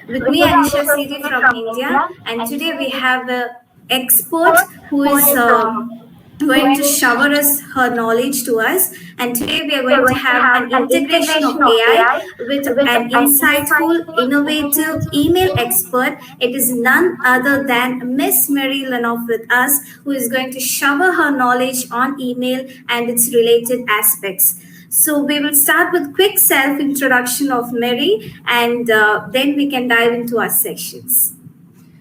With me, Anisha Siri from India, and today we have an expert who is going to shower us her knowledge to us. And today we are going to have an integration of AI with an insightful, innovative email expert. It is none other than Miss Mary Lenoff with us, who is going to shower her knowledge on email and its related aspects. So we will start with quick self-introduction of Mary, and then we can dive into our sections.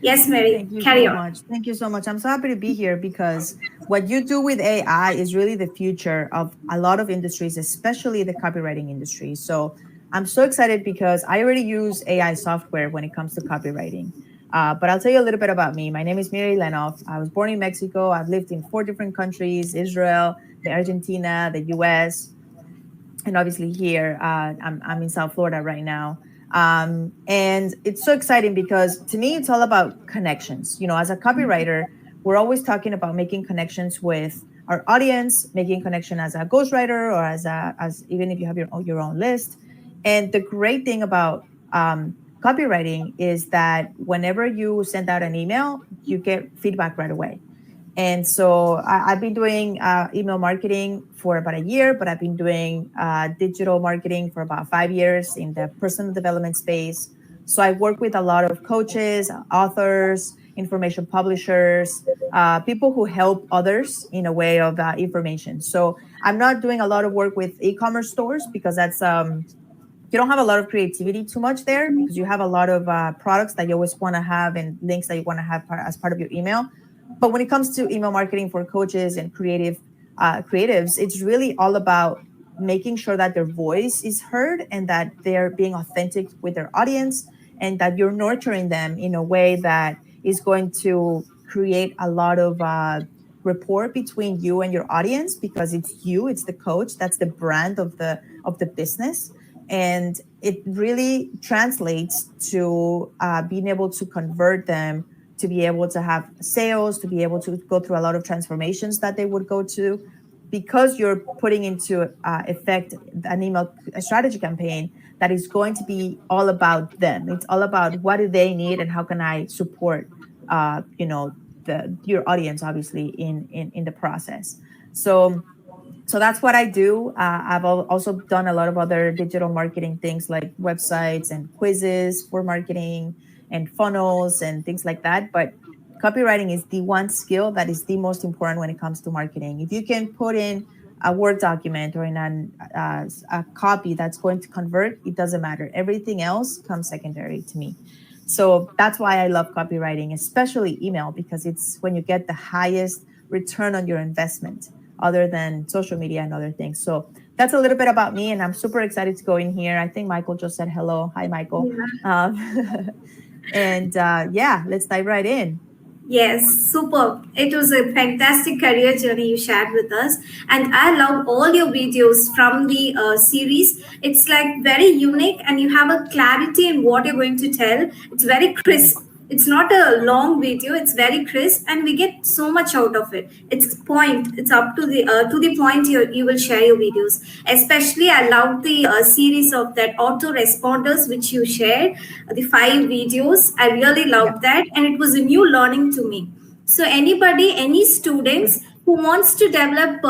Yes, Mary, carry on. Thank you so much. I'm so happy to be here because what you do with AI is really the future of a lot of industries, especially the copywriting industry. So I'm so excited because I already use AI software when it comes to copywriting. But I'll tell you a little bit about me. My name is Mary Lenoff. I was born in Mexico. I've lived in 4 different countries: Israel, the Argentina, the US, and obviously here. I'm in South Florida right now. And it's so exciting because to me, it's all about connections. You know, as a copywriter, we're always talking about making connections with our audience, making connection as a ghostwriter or as even if you have your own list. And the great thing about copywriting is that whenever you send out an email, you get feedback right away. And so I've been doing email marketing for about a year, but I've been doing digital marketing for about 5 years in the personal development space. So I work with a lot of coaches, authors, information publishers, people who help others in a way of information. So I'm not doing a lot of work with e-commerce stores because that's you don't have a lot of creativity too much there because you have a lot of products that you always want to have and links that you want to have as part of your email. But when it comes to email marketing for coaches and creatives, it's really all about making sure that their voice is heard and that they're being authentic with their audience and that you're nurturing them in a way that is going to create a lot of rapport between you and your audience because it's the coach, that's the brand of the business. And it really translates to being able to convert them, to be able to have sales, to be able to go through a lot of transformations that they would go to, because you're putting into effect an email strategy campaign that is going to be all about them. It's all about what do they need and how can I support, your audience, obviously, in the process. So that's what I do. I've also done a lot of other digital marketing things like websites and quizzes for marketing and funnels and things like that. But copywriting is the one skill that is the most important when it comes to marketing. If you can put in a Word document or in a copy that's going to convert, it doesn't matter. Everything else comes secondary to me. So that's why I love copywriting, especially email, because it's when you get the highest return on your investment other than social media and other things. So that's a little bit about me, and I'm super excited to go in here. I think Michael just said hello. Hi, Michael. Yeah. Let's dive right in. Yes, superb. It was a fantastic career journey you shared with us. And I love all your videos from the series. It's like very unique and you have a clarity in what you're going to tell. It's very crisp. It's not a long video. It's very crisp and we get so much out of it. It's point. It's up to the point you will share your videos. Especially I love the series of that autoresponders which you shared, the 5 videos. I really loved that and it was a new learning to me. So any students who wants to develop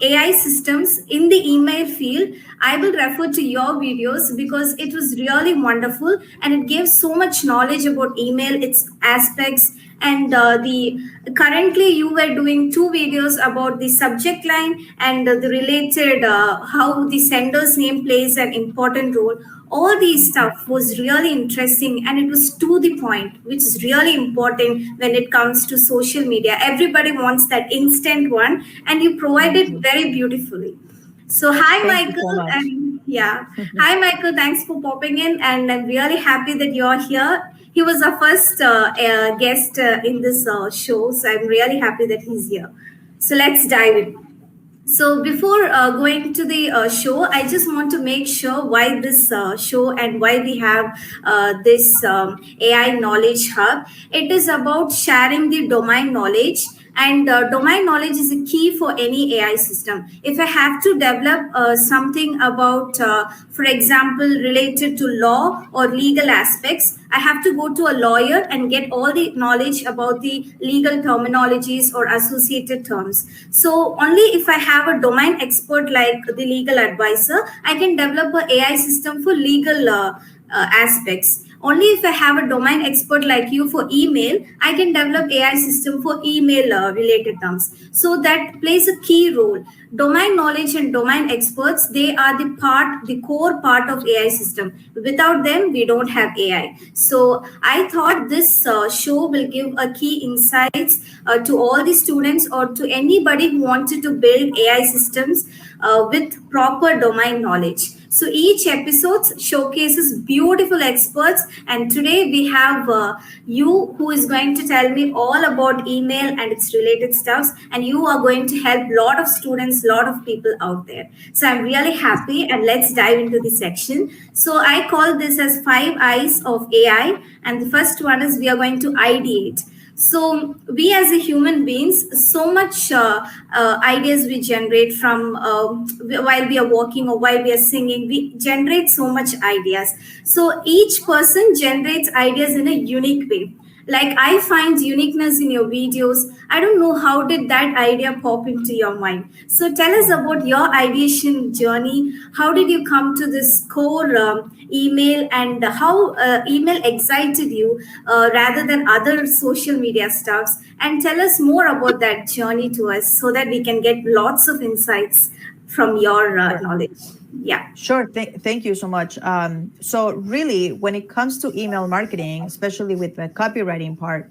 AI systems in the email field, I will refer to your videos because it was really wonderful and it gave so much knowledge about email, its aspects, and currently you were doing 2 videos about the subject line and the related how the sender's name plays an important role. All these stuff was really interesting and it was to the point, which is really important when it comes to social media. Everybody wants that instant one and you provide it very beautifully. So hi, Michael. And hi, Michael. Thanks for popping in, and I'm really happy that you're here. He was our first guest in this show, so I'm really happy that he's here. So let's dive in. So before going to the show, I just want to make sure why this show and why we have this AI Knowledge Hub. It is about sharing the domain knowledge And domain knowledge is a key for any AI system. If I have to develop something about, for example, related to law or legal aspects, I have to go to a lawyer and get all the knowledge about the legal terminologies or associated terms. So only if I have a domain expert like the legal advisor, I can develop a AI system for legal aspects. Only if I have a domain expert like you for email, I can develop AI system for email related terms. So that plays a key role. Domain knowledge and domain experts, they are the core part of AI system. Without them, we don't have AI. So I thought this show will give a key insights to all the students or to anybody who wanted to build AI systems with proper domain knowledge. So each episode showcases beautiful experts, and today we have you who is going to tell me all about email and its related stuffs, and you are going to help a lot of students, lot of people out there. So I'm really happy, and let's dive into the section. So I call this as 5 eyes of AI, and the first one is we are going to ideate. So we as a human beings, so much ideas we generate from while we are walking or while we are singing, we generate so much ideas. So each person generates ideas in a unique way. Like I find uniqueness in your videos. I don't know how did that idea pop into your mind. So tell us about your ideation journey. How did you come to this core email, and how email excited you rather than other social media stuffs? And tell us more about that journey to us so that we can get lots of insights from your Sure. knowledge. Yeah. Sure. Thank you so much. So really, when it comes to email marketing, especially with the copywriting part,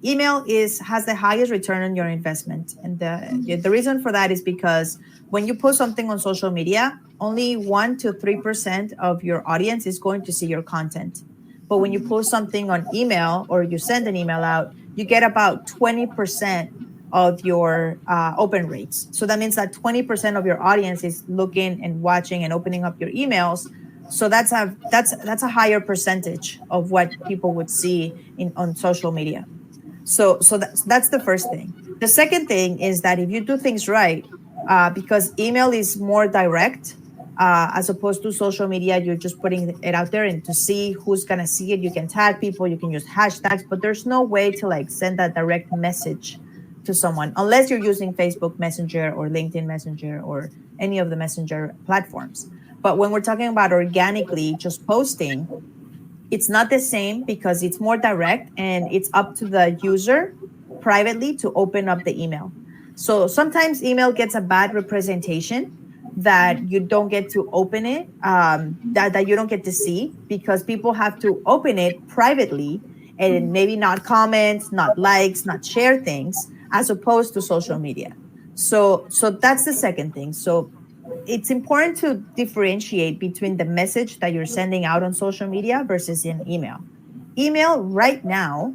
email has the highest return on your investment. And the reason for that is because when you post something on social media, only 1 to 3% of your audience is going to see your content. But when you post something on email or you send an email out, you get about 20% of your open rates. So that means that 20% of your audience is looking and watching and opening up your emails. So that's a higher percentage of what people would see on social media. So that's the first thing. The second thing is that if you do things right, because email is more direct, as opposed to social media, you're just putting it out there, and to see who's gonna see it, you can tag people, you can use hashtags, but there's no way to like send that direct message to someone unless you're using Facebook Messenger or LinkedIn Messenger or any of the messenger platforms. But when we're talking about organically just posting, it's not the same because it's more direct and it's up to the user privately to open up the email. So sometimes email gets a bad representation that you don't get to open it, that you don't get to see because people have to open it privately and maybe not comment, not likes, not share things, as opposed to social media. So that's the second thing. So it's important to differentiate between the message that you're sending out on social media versus in email. Email right now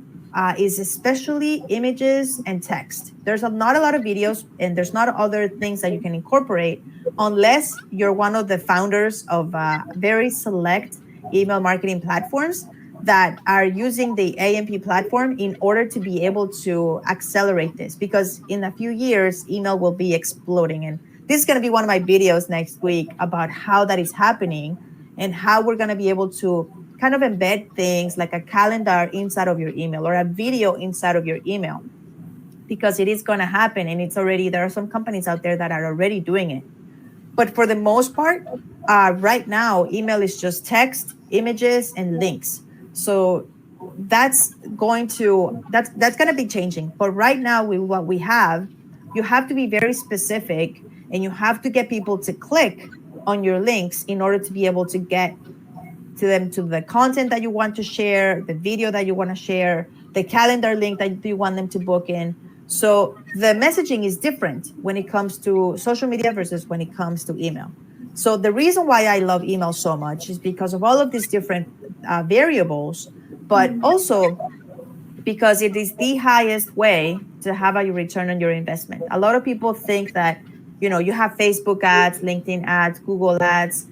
is especially images and text. There's not a lot of videos, and there's not other things that you can incorporate unless you're one of the founders of very select email marketing platforms that are using the AMP platform in order to be able to accelerate this, because in a few years, email will be exploding. And this is going to be one of my videos next week about how that is happening and how we're going to be able to kind of embed things like a calendar inside of your email or a video inside of your email, because it is going to happen. And there are some companies out there that are already doing it. But for the most part, right now, email is just text, images, and links. So that's going to be changing. But right now, with what we have, you have to be very specific, and you have to get people to click on your links in order to be able to get to them, to the content that you want to share, the video that you want to share, the calendar link that you want them to book in. So the messaging is different when it comes to social media versus when it comes to email. So the reason why I love email so much is because of all of these different variables, but also because it is the highest way to have a return on your investment. A lot of people think that, you have Facebook ads, LinkedIn ads, Google ads,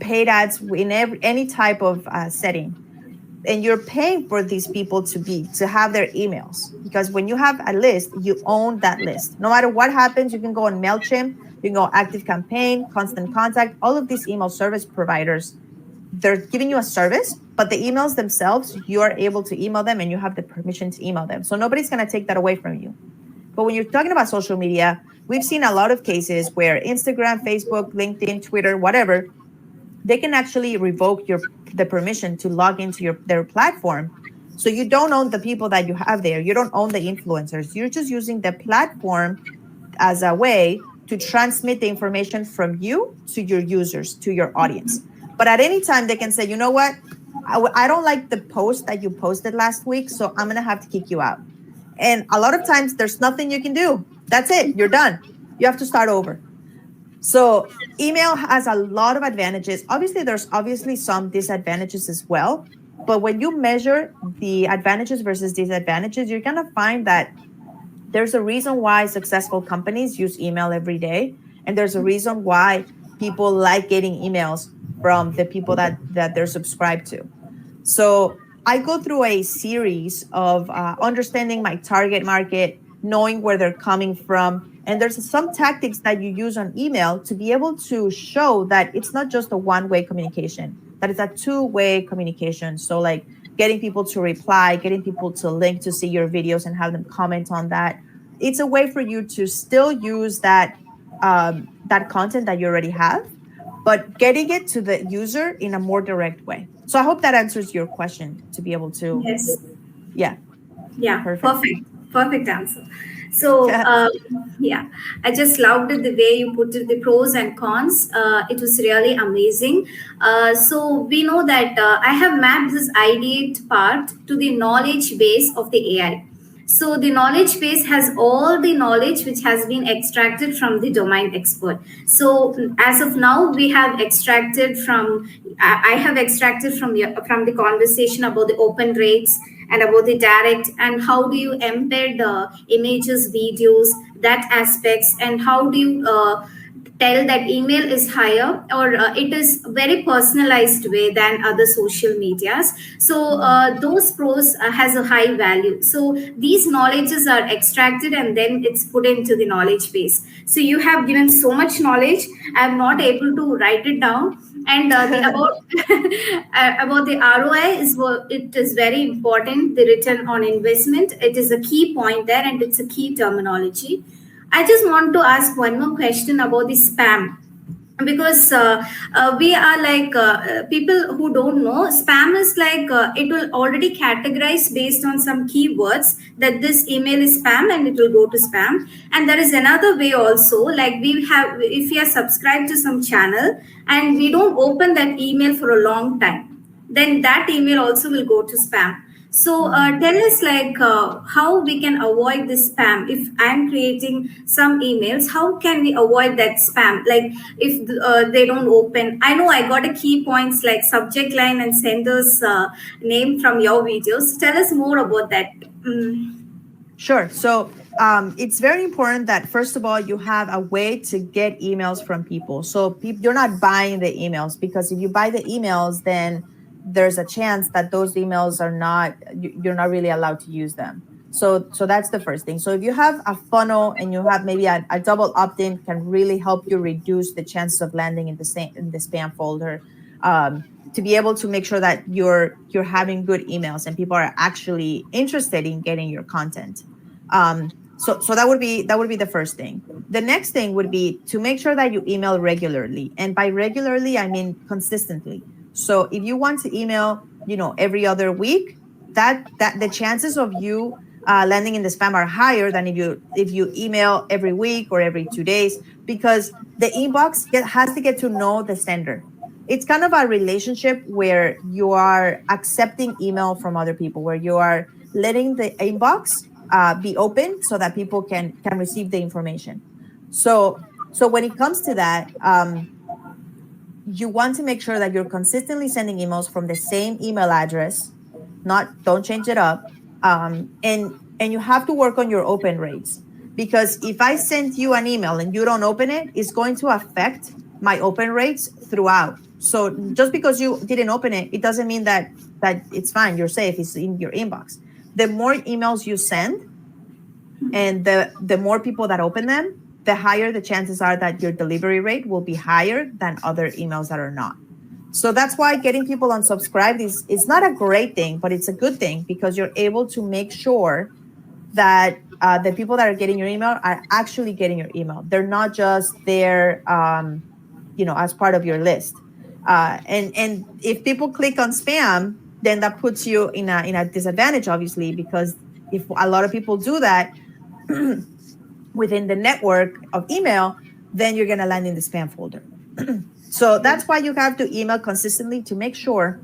paid ads in any type of setting. and you're paying for these people to have their emails, because when you have a list, you own that list. No matter what happens, you can go on MailChimp, you can go Active Campaign, Constant Contact, all of these email service providers, they're giving you a service, but the emails themselves, you are able to email them and you have the permission to email them. So nobody's going to take that away from you. But when you're talking about social media, we've seen a lot of cases where Instagram, Facebook, LinkedIn, Twitter, whatever, they can actually revoke the permission to log into their platform. So you don't own the people that you have there. You don't own the influencers. You're just using the platform as a way to transmit the information from you to your users, to your audience. But at any time, they can say, you know what? I don't like the post that you posted last week, so I'm going to have to kick you out. And a lot of times, there's nothing you can do. That's it. You're done. You have to start over. So email has a lot of advantages. Obviously, there's some disadvantages as well. But when you measure the advantages versus disadvantages, you're going to find that there's a reason why successful companies use email every day. And there's a reason why people like getting emails from the people that they're subscribed to. So I go through a series of understanding my target market, knowing where they're coming from. And there's some tactics that you use on email to be able to show that it's not just a one-way communication, that it's a two-way communication. So like getting people to reply, getting people to link to see your videos and have them comment on that. It's a way for you to still use that content that you already have, but getting it to the user in a more direct way. So I hope that answers your question, to be able to. Yes. Yeah. Perfect answer. So yeah, I just loved it, the way you put it, the pros and cons. It was really amazing. So we know that I have mapped this ideate part to the knowledge base of the AI. So the knowledge base has all the knowledge which has been extracted from the domain expert. So as of now, we have extracted from, I have extracted from the conversation about the open rates and about the direct, and how do you embed images, videos, that aspects, and how do you tell that email is higher, or it is very personalized way than other social medias. So those pros has a high value. So these knowledges are extracted and then it's put into the knowledge base. So you have given so much knowledge, I'm not able to write it down. And about the ROI it is very important. The return on investment, it is a key point there, and it's a key terminology. I just want to ask one more question about the spam, because we are like people who don't know, spam is like it will already categorize based on some keywords that this email is spam and it will go to spam. And there is another way also, like we have, if we are subscribed to some channel and we don't open that email for a long time, then that email also will go to spam. So tell us like how we can avoid this spam. If I'm creating some emails, how can we avoid that spam? Like if they don't open, I know I got a key points like subject line and sender's name from your videos. Tell us more about that. Sure. So it's very important that, first of all, you have a way to get emails from people. So you're not buying the emails, because if you buy the emails, then there's a chance that those emails you're not really allowed to use them. So that's the first thing. So if you have a funnel and you have maybe a double opt-in, can really help you reduce the chances of landing in the spam folder, to be able to make sure that you're having good emails and people are actually interested in getting your content. So that would be the first thing. The next thing would be to make sure that you email regularly. And by regularly, I mean consistently. So if you want to email, every other week, that the chances of you landing in the spam are higher than if you email every week or every 2 days, because the inbox has to get to know the sender. It's kind of a relationship where you are accepting email from other people, where you are letting the inbox be open so that people can receive the information. So when it comes to that, you want to make sure that you're consistently sending emails from the same email address. Don't change it up. And you have to work on your open rates, because if I send you an email and you don't open it, it's going to affect my open rates throughout. So just because you didn't open it, it doesn't mean that that it's fine, you're safe, it's in your inbox. The more emails you send, and the more people that open them, the higher the chances are that your delivery rate will be higher than other emails that are not. So that's why getting people unsubscribed is not a great thing, but it's a good thing, because you're able to make sure that the people that are getting your email are actually getting your email. They're not just there, as part of your list. And if people click on spam, then that puts you in a disadvantage, obviously, because if a lot of people do that within the network of email, then you're going to land in the spam folder. So that's why you have to email consistently to make sure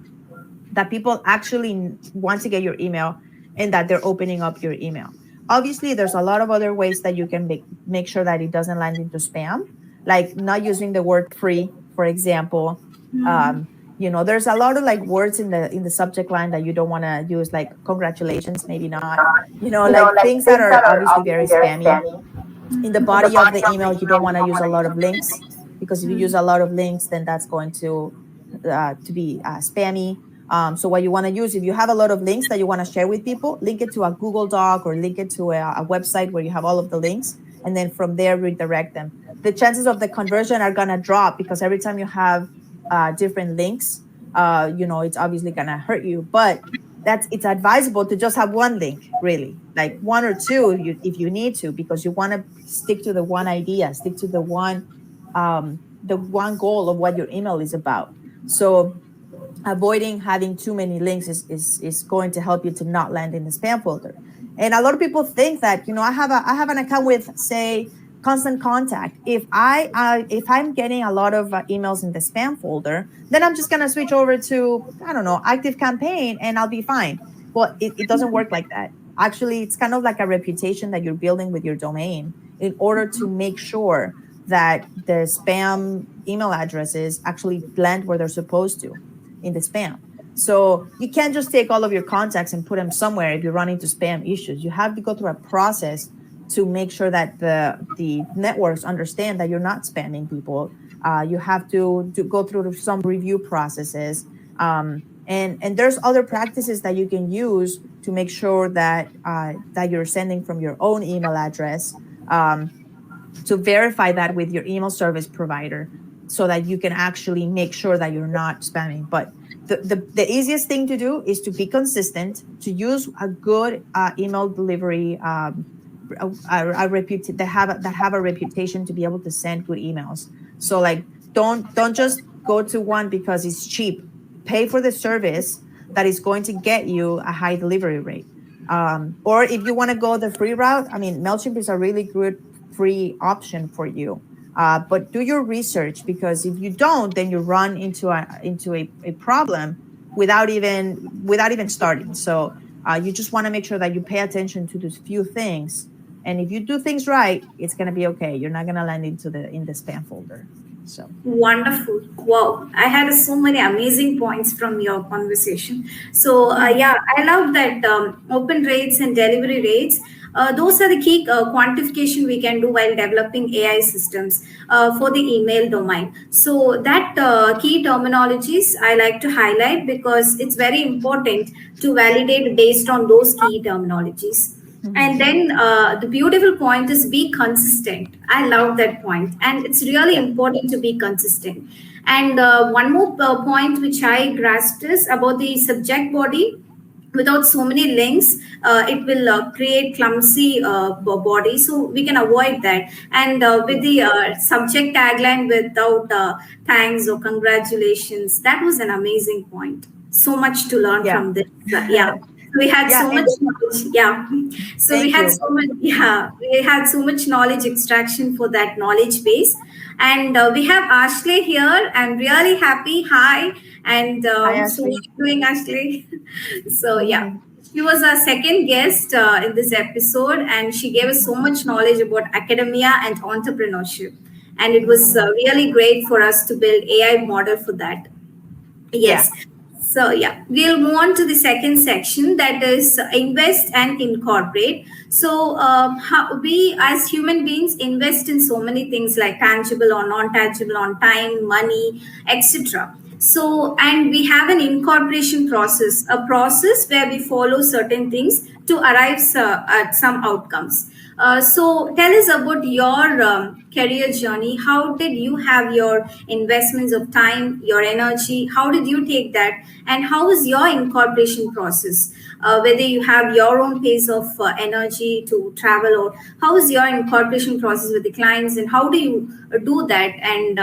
that people actually want to get your email and that they're opening up your email. Obviously, there's a lot of other ways that you can make sure that it doesn't land into spam, like not using the word free, for example. There's a lot of like words in the subject line that you don't want to use, like congratulations, maybe not, like things that are obviously very spammy. In the body of the email, you don't want to use a lot of links, because if you use a lot of links, then that's going to be spammy. So what you want to use, if you have a lot of links that you want to share with people, link it to a Google Doc or link it to a website where you have all of the links, and then from there redirect them. The chances of the conversion are going to drop, because every time you have different links, it's obviously going to hurt you. But it's advisable to just have one link, really, like one or two if you need to, because you want to stick to the one idea, stick to the one goal of what your email is about. So avoiding having too many links is going to help you to not land in the spam folder. And a lot of people think that, I have an account with, say, Constant Contact. If I'm getting a lot of emails in the spam folder, then I'm just going to switch over to, I don't know, Active Campaign, and I'll be fine. Well, it doesn't work like that. Actually, it's kind of like a reputation that you're building with your domain in order to make sure that the spam email addresses actually land where they're supposed to in the spam. So you can't just take all of your contacts and put them somewhere if you run into spam issues. You have to go through a process to make sure that the networks understand that you're not spamming people. You have to go through some review processes. And there's other practices that you can use to make sure that you're sending from your own email address, to verify that with your email service provider, so that you can actually make sure that you're not spamming. But the easiest thing to do is to be consistent, to use a good email delivery that have a reputation to be able to send good emails. So like don't just go to one because it's cheap. Pay for the service that is going to get you a high delivery rate. Or if you want to go the free route, MailChimp is a really good free option for you. But do your research, because if you don't, then you run into a problem without even starting. So you just want to make sure that you pay attention to those few things. And if you do things right, it's going to be okay. You're not going to land in the spam folder. So wonderful. Wow, I had so many amazing points from your conversation. So I love that open rates and delivery rates. Those are the key quantification we can do while developing AI systems for the email domain. So that key terminologies I like to highlight, because it's very important to validate based on those key terminologies. And then the beautiful point is be consistent. I love that point. And it's really important to be consistent. And one more point which I grasped is about the subject body. Without so many links, it will create clumsy body. So we can avoid that. And with the subject tagline without thanks or congratulations, that was an amazing point. So much to learn from this. We had so much knowledge. So we had so much. We had so much knowledge extraction for that knowledge base. And we have Ashley here. I'm really happy. Hi. And Hi, so what are you doing, Ashley? So Mm-hmm. she was our second guest in this episode, and she gave us so much knowledge about academia and entrepreneurship. And it was really great for us to build AI model for that. Yes. So we'll move on to the second section, that is invest and incorporate. So how we as human beings invest in so many things, like tangible or non-tangible, on time, money, etc. So, and we have an incorporation process, a process where we follow certain things to arrive at some outcomes. So, tell us about your career journey. How did you have your investments of time, your energy? How did you take that? And how is your incorporation process? Whether you have your own pace of energy to travel, or how is your incorporation process with the clients, and how do you do that? And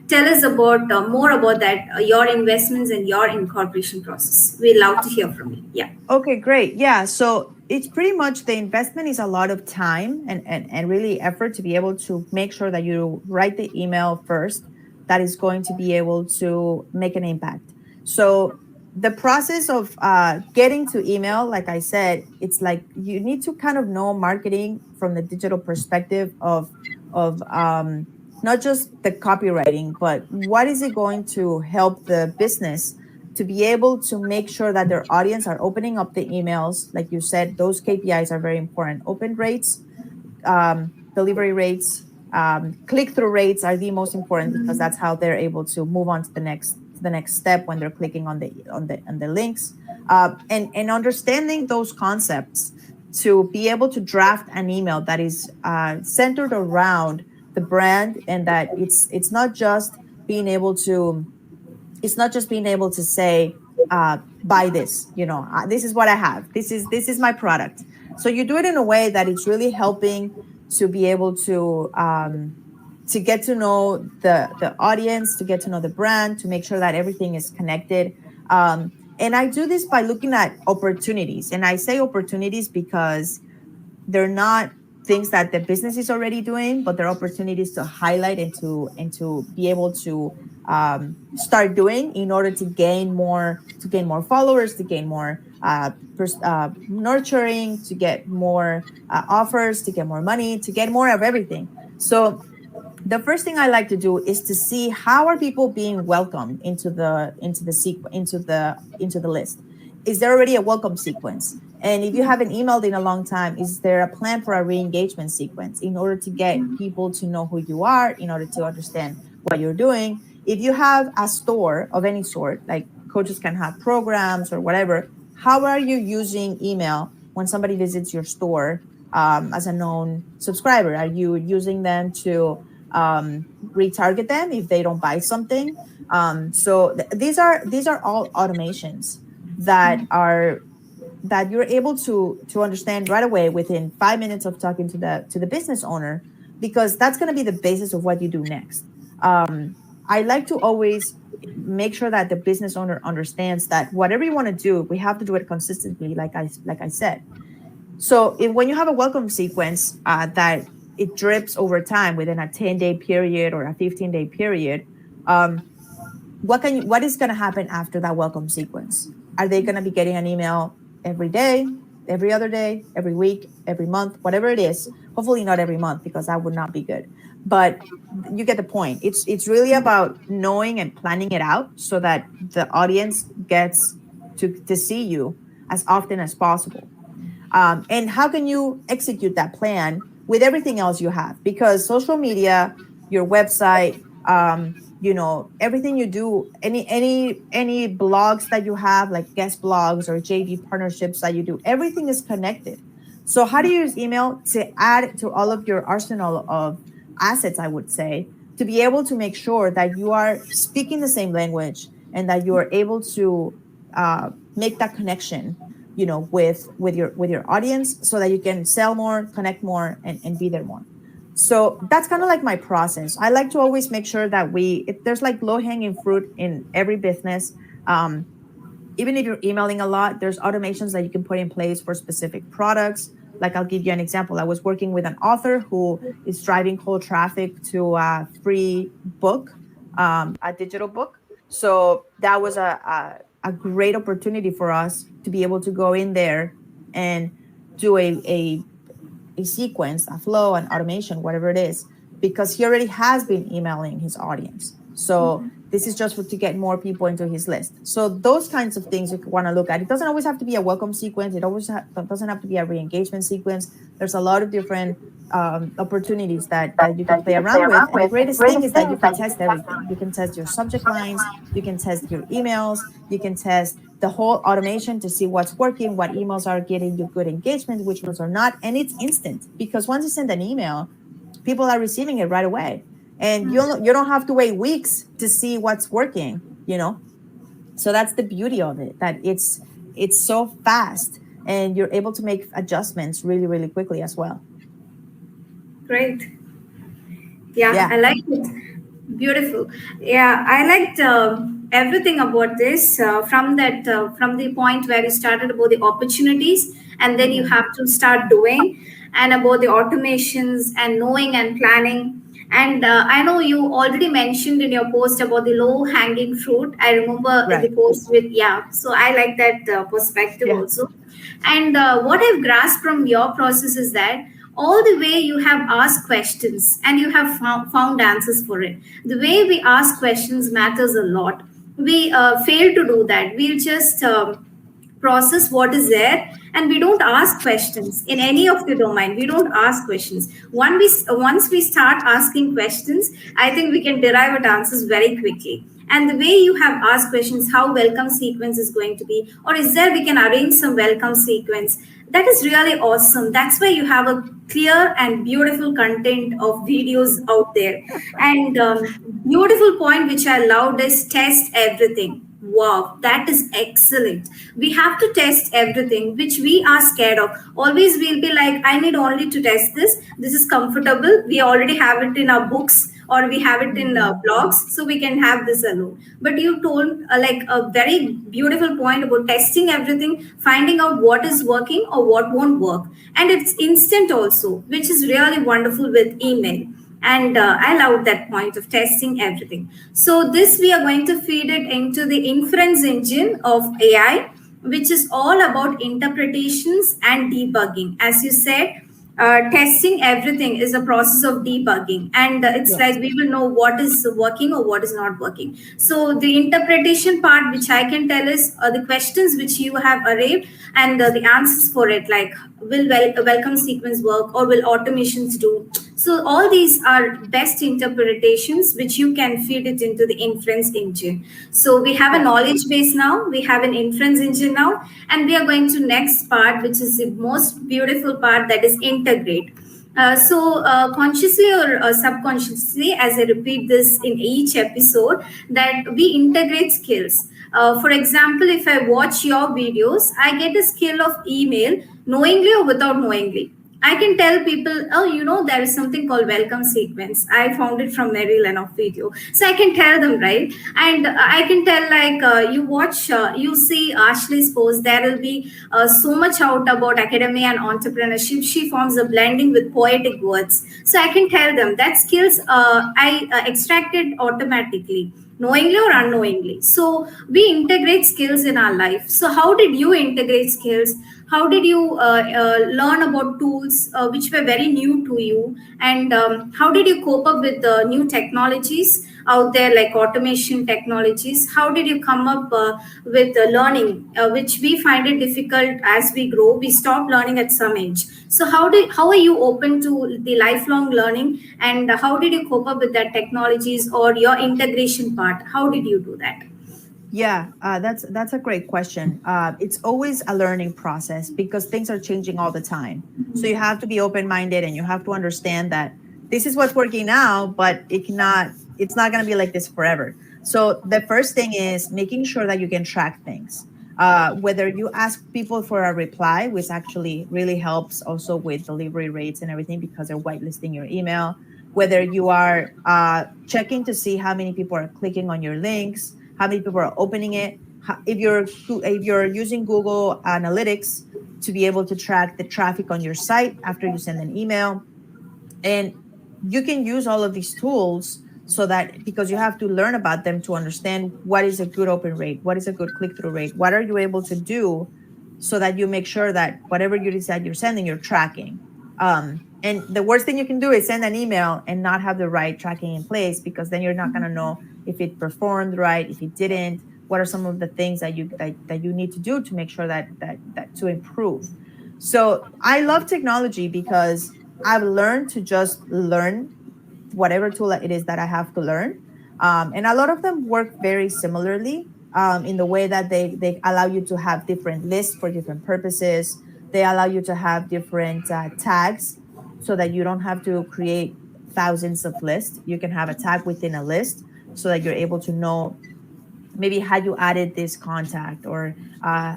tell us about more about that, your investments and your incorporation process. We'd love to hear from you. Yeah. Okay, great. Yeah. So it's pretty much the investment is a lot of time and really effort to be able to make sure that you write the email first that is going to be able to make an impact. So the process of getting to email, like I said, it's like you need to kind of know marketing from the digital perspective of not just the copywriting, but what is it going to help the business to be able to make sure that their audience are opening up the emails. Like you said, those KPIs are very important. Open rates, delivery rates, click-through rates are the most important because that's how they're able to move on to the next step when they're clicking on the links. And understanding those concepts to be able to draft an email that is centered around the brand, and that it's not just being able to say buy this, this is what I have, this is my product. So you do it in a way that it's really helping to be able to get to know the audience, to get to know the brand, to make sure that everything is connected. And I do this by looking at opportunities, and I say opportunities because they're not things that the business is already doing, but they're opportunities to highlight and to be able to start doing in order to gain more followers, to gain more nurturing, to get more offers, to get more money, to get more of everything. So the first thing I like to do is to see how are people being welcomed into the list. Is there already a welcome sequence? And if you haven't emailed in a long time, is there a plan for a re-engagement sequence in order to get people to know who you are, in order to understand what you're doing? If you have a store of any sort, like coaches can have programs or whatever, how are you using email when somebody visits your store as a known subscriber? Are you using them to retarget them if they don't buy something? These are all automations that you're able to understand right away within 5 minutes of talking to the business owner, because that's going to be the basis of what you do next. I like to always make sure that the business owner understands that whatever you want to do, we have to do it consistently, like I said. So when you have a welcome sequence that it drips over time within a 10-day period or a 15-day period, what is going to happen after that welcome sequence? Are they going to be getting an email every day, every other day, every week, every month, whatever it is? Hopefully not every month, because that would not be good. But you get the point. It's really about knowing and planning it out so that the audience gets to see you as often as possible. And how can you execute that plan with everything else you have? Because social media, your website, everything you do, any blogs that you have, like guest blogs or JV partnerships that you do, everything is connected. So how do you use email to add to all of your arsenal of assets, I would say, to be able to make sure that you are speaking the same language and that you are able to make that connection, with your audience, so that you can sell more, connect more, and be there more. So that's kind of like my process. I like to always make sure that there's like low-hanging fruit in every business. Even if you're emailing a lot, there's automations that you can put in place for specific products. Like, I'll give you an example. I was working with an author who is driving cold traffic to a free book, a digital book. So that was a great opportunity for us to be able to go in there and do a sequence, a flow, an automation, whatever it is, because he already has been emailing his audience. So this is just to get more people into his list. So those kinds of things you want to look at. It doesn't always have to be a welcome sequence. It always doesn't have to be a re-engagement sequence. There's a lot of different opportunities that you can play around with. And the greatest thing is that you can test everything. You can test your subject lines. You can test your emails. You can test the whole automation to see what's working, what emails are getting you good engagement, which ones are not. And it's instant, because once you send an email, people are receiving it right away. And you don't have to wait weeks to see what's working, So that's the beauty of it, that it's so fast and you're able to make adjustments really, really quickly as well. Great. Yeah. I like it. Beautiful. Yeah, I liked everything about this from the point where you started about the opportunities, and then you have to start doing, and about the automations and knowing and planning. And I know you already mentioned in your post about the low hanging fruit. I remember in the post with, so I like that perspective also. And what I've grasped from your process is that all the way you have asked questions and you have found answers for it. The way we ask questions matters a lot. We fail to do that. We'll just process what is there, and we don't ask questions in any of the domain. We don't ask questions. Once we start asking questions, I think we can derive at answers very quickly. And the way you have asked questions, how welcome sequence is going to be, or is there we can arrange some welcome sequence, that is really awesome. That's why you have a clear and beautiful content of videos out there. And beautiful point which I loved is test everything. Wow, that is excellent. We have to test everything, which we are scared of. Always we'll be like, I need only to test this. This is comfortable. We already have it in our books, or we have it in blogs, so we can have this alone. But you told like a very beautiful point about testing everything, finding out what is working or what won't work. And it's instant also, which is really wonderful with email. And I love that point of testing everything. So this we are going to feed it into the inference engine of AI, which is all about interpretations and debugging. As you said, testing everything is a process of debugging, and it's like we will know what is working or what is not working. So the interpretation part, which I can tell, is the questions which you have arrived, and the answers for it, like will welcome sequence work, or will automations do. So all these are best interpretations which you can feed it into the inference engine. So we have a knowledge base now, we have an inference engine now, and we are going to next part, which is the most beautiful part, that is integrate. Consciously or subconsciously, as I repeat this in each episode, that we integrate skills. For example, if I watch your videos, I get a skill of email knowingly or without knowingly. I can tell people, oh, there is something called welcome sequence. I found it from Mary Lenoff video. So I can tell them, right? And I can tell, like, you watch, you see Ashley's post, there will be so much out about academia and entrepreneurship. She forms a blending with poetic words. So I can tell them that skills I extracted automatically, knowingly or unknowingly. So we integrate skills in our life. So how did you integrate skills? How did you learn about tools which were very new to you? And how did you cope up with the new technologies out there, like automation technologies? How did you come up with learning, which we find it difficult as we grow? We stop learning at some age. So how are you open to the lifelong learning, and how did you cope up with that technologies or your integration part? How did you do that? Yeah, that's a great question. It's always a learning process because things are changing all the time. So you have to be open-minded, and you have to understand that this is what's working now, but it's not going to be like this forever. So the first thing is making sure that you can track things. Whether you ask people for a reply, which actually really helps also with delivery rates and everything, because they're whitelisting your email. Whether you are checking to see how many people are clicking on your links, how many people are opening it. If you're using Google Analytics to be able to track the traffic on your site after you send an email. And you can use all of these tools so that, because you have to learn about them to understand what is a good open rate, what is a good click-through rate, what are you able to do so that you make sure that whatever you decide you're sending, you're tracking. And the worst thing you can do is send an email and not have the right tracking in place, because then you're not going to know if it performed right, if it didn't, what are some of the things that you need to do to make sure that to improve. So I love technology because I've learned to just learn whatever tool it is that I have to learn. And a lot of them work very similarly, in the way that they allow you to have different lists for different purposes. They allow you to have different tags so that you don't have to create thousands of lists. You can have a tag within a list so that you're able to know maybe how you added this contact, or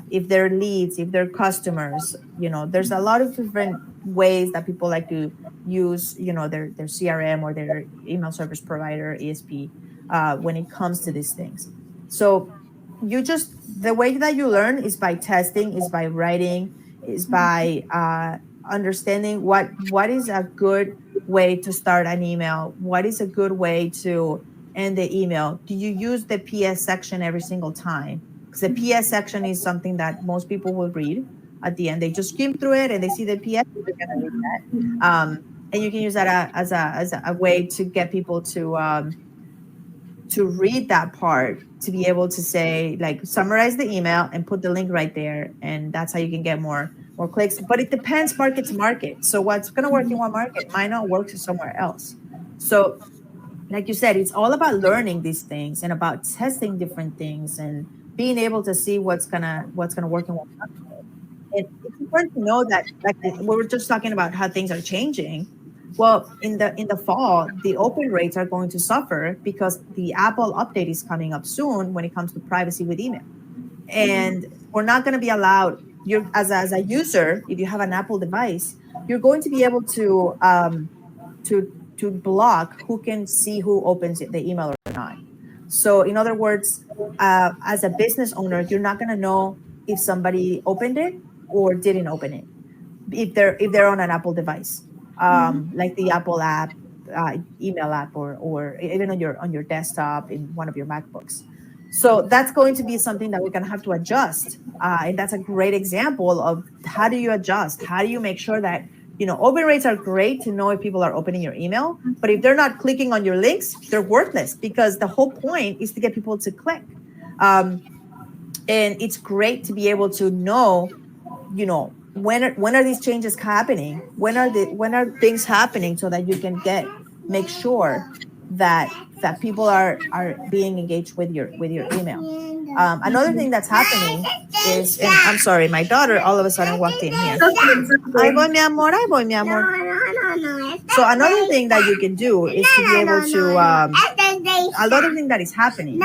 if they're leads, if they're customers. There's a lot of different ways that people like to use their CRM or their email service provider, ESP, when it comes to these things. So the way that you learn is by testing, is by writing, is by understanding what is a good way to start an email, what is a good way to end the email. Do you use the PS section every single time? Because the PS section is something that most people will read at the end. They just skim through it and they see the PS, they're going to read that. And you can use that as a way to get people to read that part, to be able to say, like, summarize the email and put the link right there. And that's how you can get more clicks. But it depends market to market. So what's going to work in one market might not work somewhere else. So like you said, it's all about learning these things and about testing different things and being able to see what's gonna work and what's not. And it's important to know that, like, we were just talking about how things are changing. Well, in the fall, the open rates are going to suffer because the Apple update is coming up soon when it comes to privacy with email. And we're not going to be allowed. You're as a user, if you have an Apple device, you're going to be able to block who can see who opens the email or not. So in other words, as a business owner, you're not going to know if somebody opened it or didn't open it if they're on an Apple device, like the Apple app, email app, or even on your desktop in one of your MacBooks. So that's going to be something that we're going to have to adjust, and that's a great example of how do you adjust? How do you make sure that open rates are great to know if people are opening your email, but if they're not clicking on your links, they're worthless, because the whole point is to get people to click. And it's great to be able to know, when are these changes happening? When are things happening, so that you can make sure that people are being engaged with your email. Another thing that's happening is, and I'm sorry, my daughter all of a sudden walked in here. Ahí voy, mi amor. Ahí voy, mi amor. So another thing that you can do is to be able to, another thing that is happening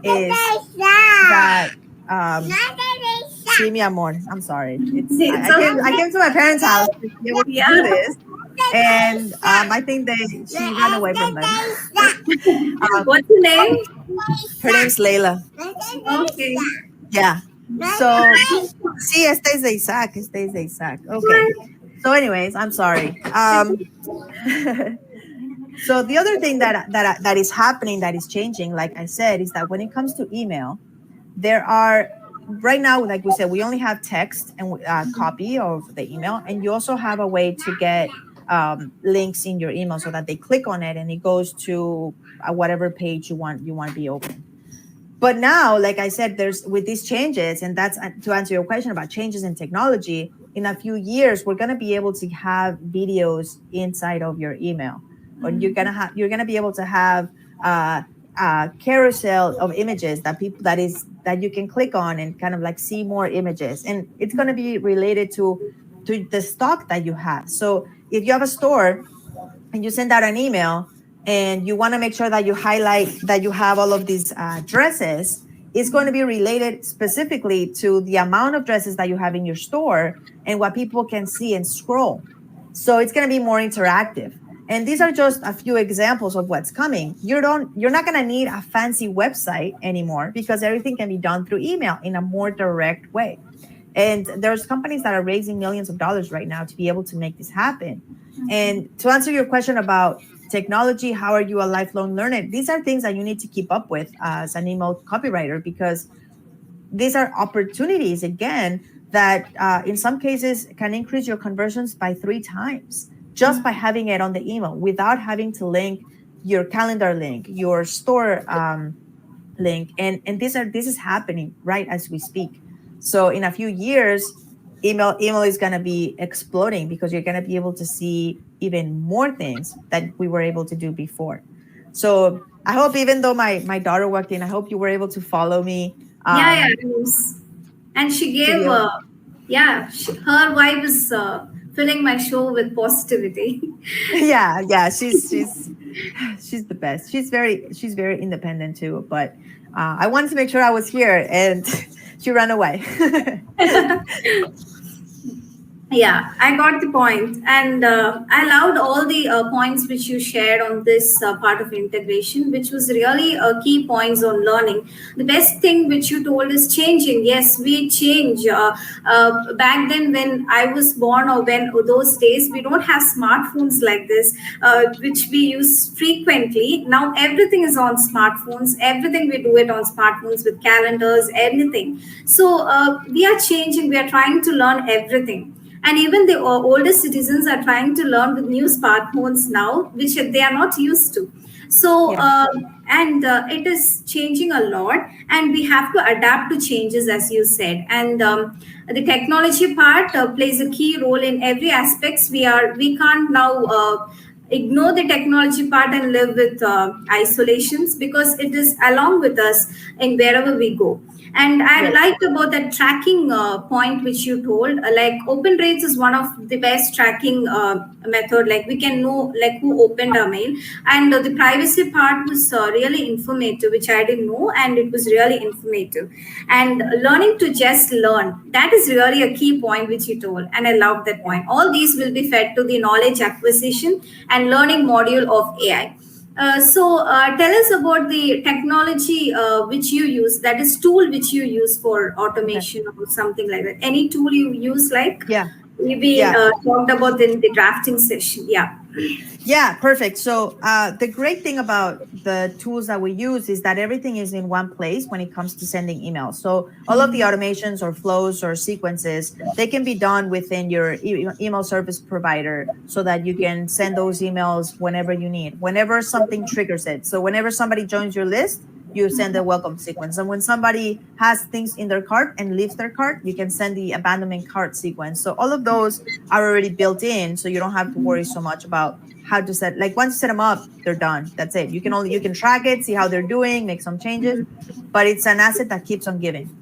is that, sí, mi amor, I'm sorry. I came to my parents' house to be able to do this. And I think she ran away from them. What's your name? Her name's Layla. Okay. Yeah. So, sí, este es de Isaac. Okay. So anyways, I'm sorry. So the other thing that is happening, that is changing, like I said, is that when it comes to email, there are, right now, like we said, we only have text and copy of the email, and you also have a way to get links in your email so that they click on it and it goes to whatever page you want to be open. But now, like I said, with these changes, and that's to answer your question about changes in technology, in a few years, we're going to be able to have videos inside of your email, or you're going to be able to have a carousel of images that you can click on and kind of like see more images, and it's going to be related to the stock that you have. So if you have a store and you send out an email and you want to make sure that you highlight that you have all of these dresses, it's going to be related specifically to the amount of dresses that you have in your store and what people can see and scroll. So it's going to be more interactive. And these are just a few examples of what's coming. You're not going to need a fancy website anymore, because everything can be done through email in a more direct way. And there's companies that are raising millions of dollars right now to be able to make this happen. And to answer your question about technology, how are you a lifelong learner? These are things that you need to keep up with as an email copywriter, because these are opportunities, again, that in some cases can increase your conversions by 3 times just by having it on the email without having to link your calendar link, your store link, and this is happening right as we speak. So in a few years, email is going to be exploding because you're going to be able to see even more things that we were able to do before. So I hope, even though my daughter walked in, I hope you were able to follow me, Yeah, yeah, it was. And she to gave, be able. yeah, her vibe is filling my show with positivity. Yeah, yeah, she's the best. She's very independent too, but I wanted to make sure I was here, and she ran away. Yeah, I got the point, and I loved all the points which you shared on this part of integration, which was really key points on learning. The best thing which you told is changing. Yes, we change. Back then, when I was born, or when those days, we don't have smartphones like this, which we use frequently. Now everything is on smartphones. Everything we do it on smartphones with calendars, anything. So we are changing. We are trying to learn everything, and even the older citizens are trying to learn with new smartphones now, which they are not used to. So Yeah, and it is changing a lot, and we have to adapt to changes, as you said. And the technology part plays a key role in every aspects. We can't now ignore the technology part and live with isolations, because it is along with us in wherever we go. And I yes, liked about that tracking point which you told. Like open rates is one of the best tracking method. Like we can know like who opened our mail, and the privacy part was really informative, which I didn't know, and it was really informative. And learning to just learn, that is really a key point which you told, and I love that point. All these will be fed to the knowledge acquisition and learning module of AI. Tell us about the technology which you use, that is tool which you use for okay, automation or something like that. Any tool you use, like yeah, we yeah. talked about in the drafting session. Yeah. Yeah, perfect. So the great thing about the tools that we use is that everything is in one place when it comes to sending emails. So all of the automations or flows or sequences, they can be done within your email service provider, so that you can send those emails whenever you need, whenever something triggers it. So whenever somebody joins your list, you send a welcome sequence. And when somebody has things in their cart and leaves their cart, you can send the abandonment cart sequence. So all of those are already built in, so you don't have to worry so much about how to set. Like once you set them up, they're done. That's it. You can track it, see how they're doing, make some changes, but it's an asset that keeps on giving.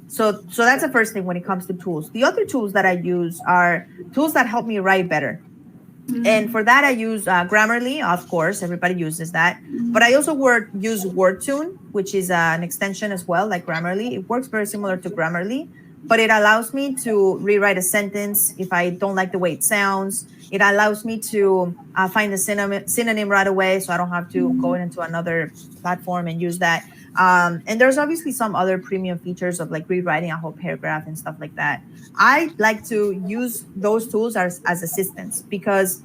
So that's the first thing when it comes to tools. The other tools that I use are tools that help me write better. And for that, I use Grammarly. Of course, everybody uses that. But I also use WordTune, which is an extension as well, like Grammarly. It works very similar to Grammarly, but it allows me to rewrite a sentence if I don't like the way it sounds. It allows me to find a synonym right away, so I don't have to go into another platform and use that. And there's obviously some other premium features of like rewriting a whole paragraph and stuff like that. I like to use those tools as assistants, because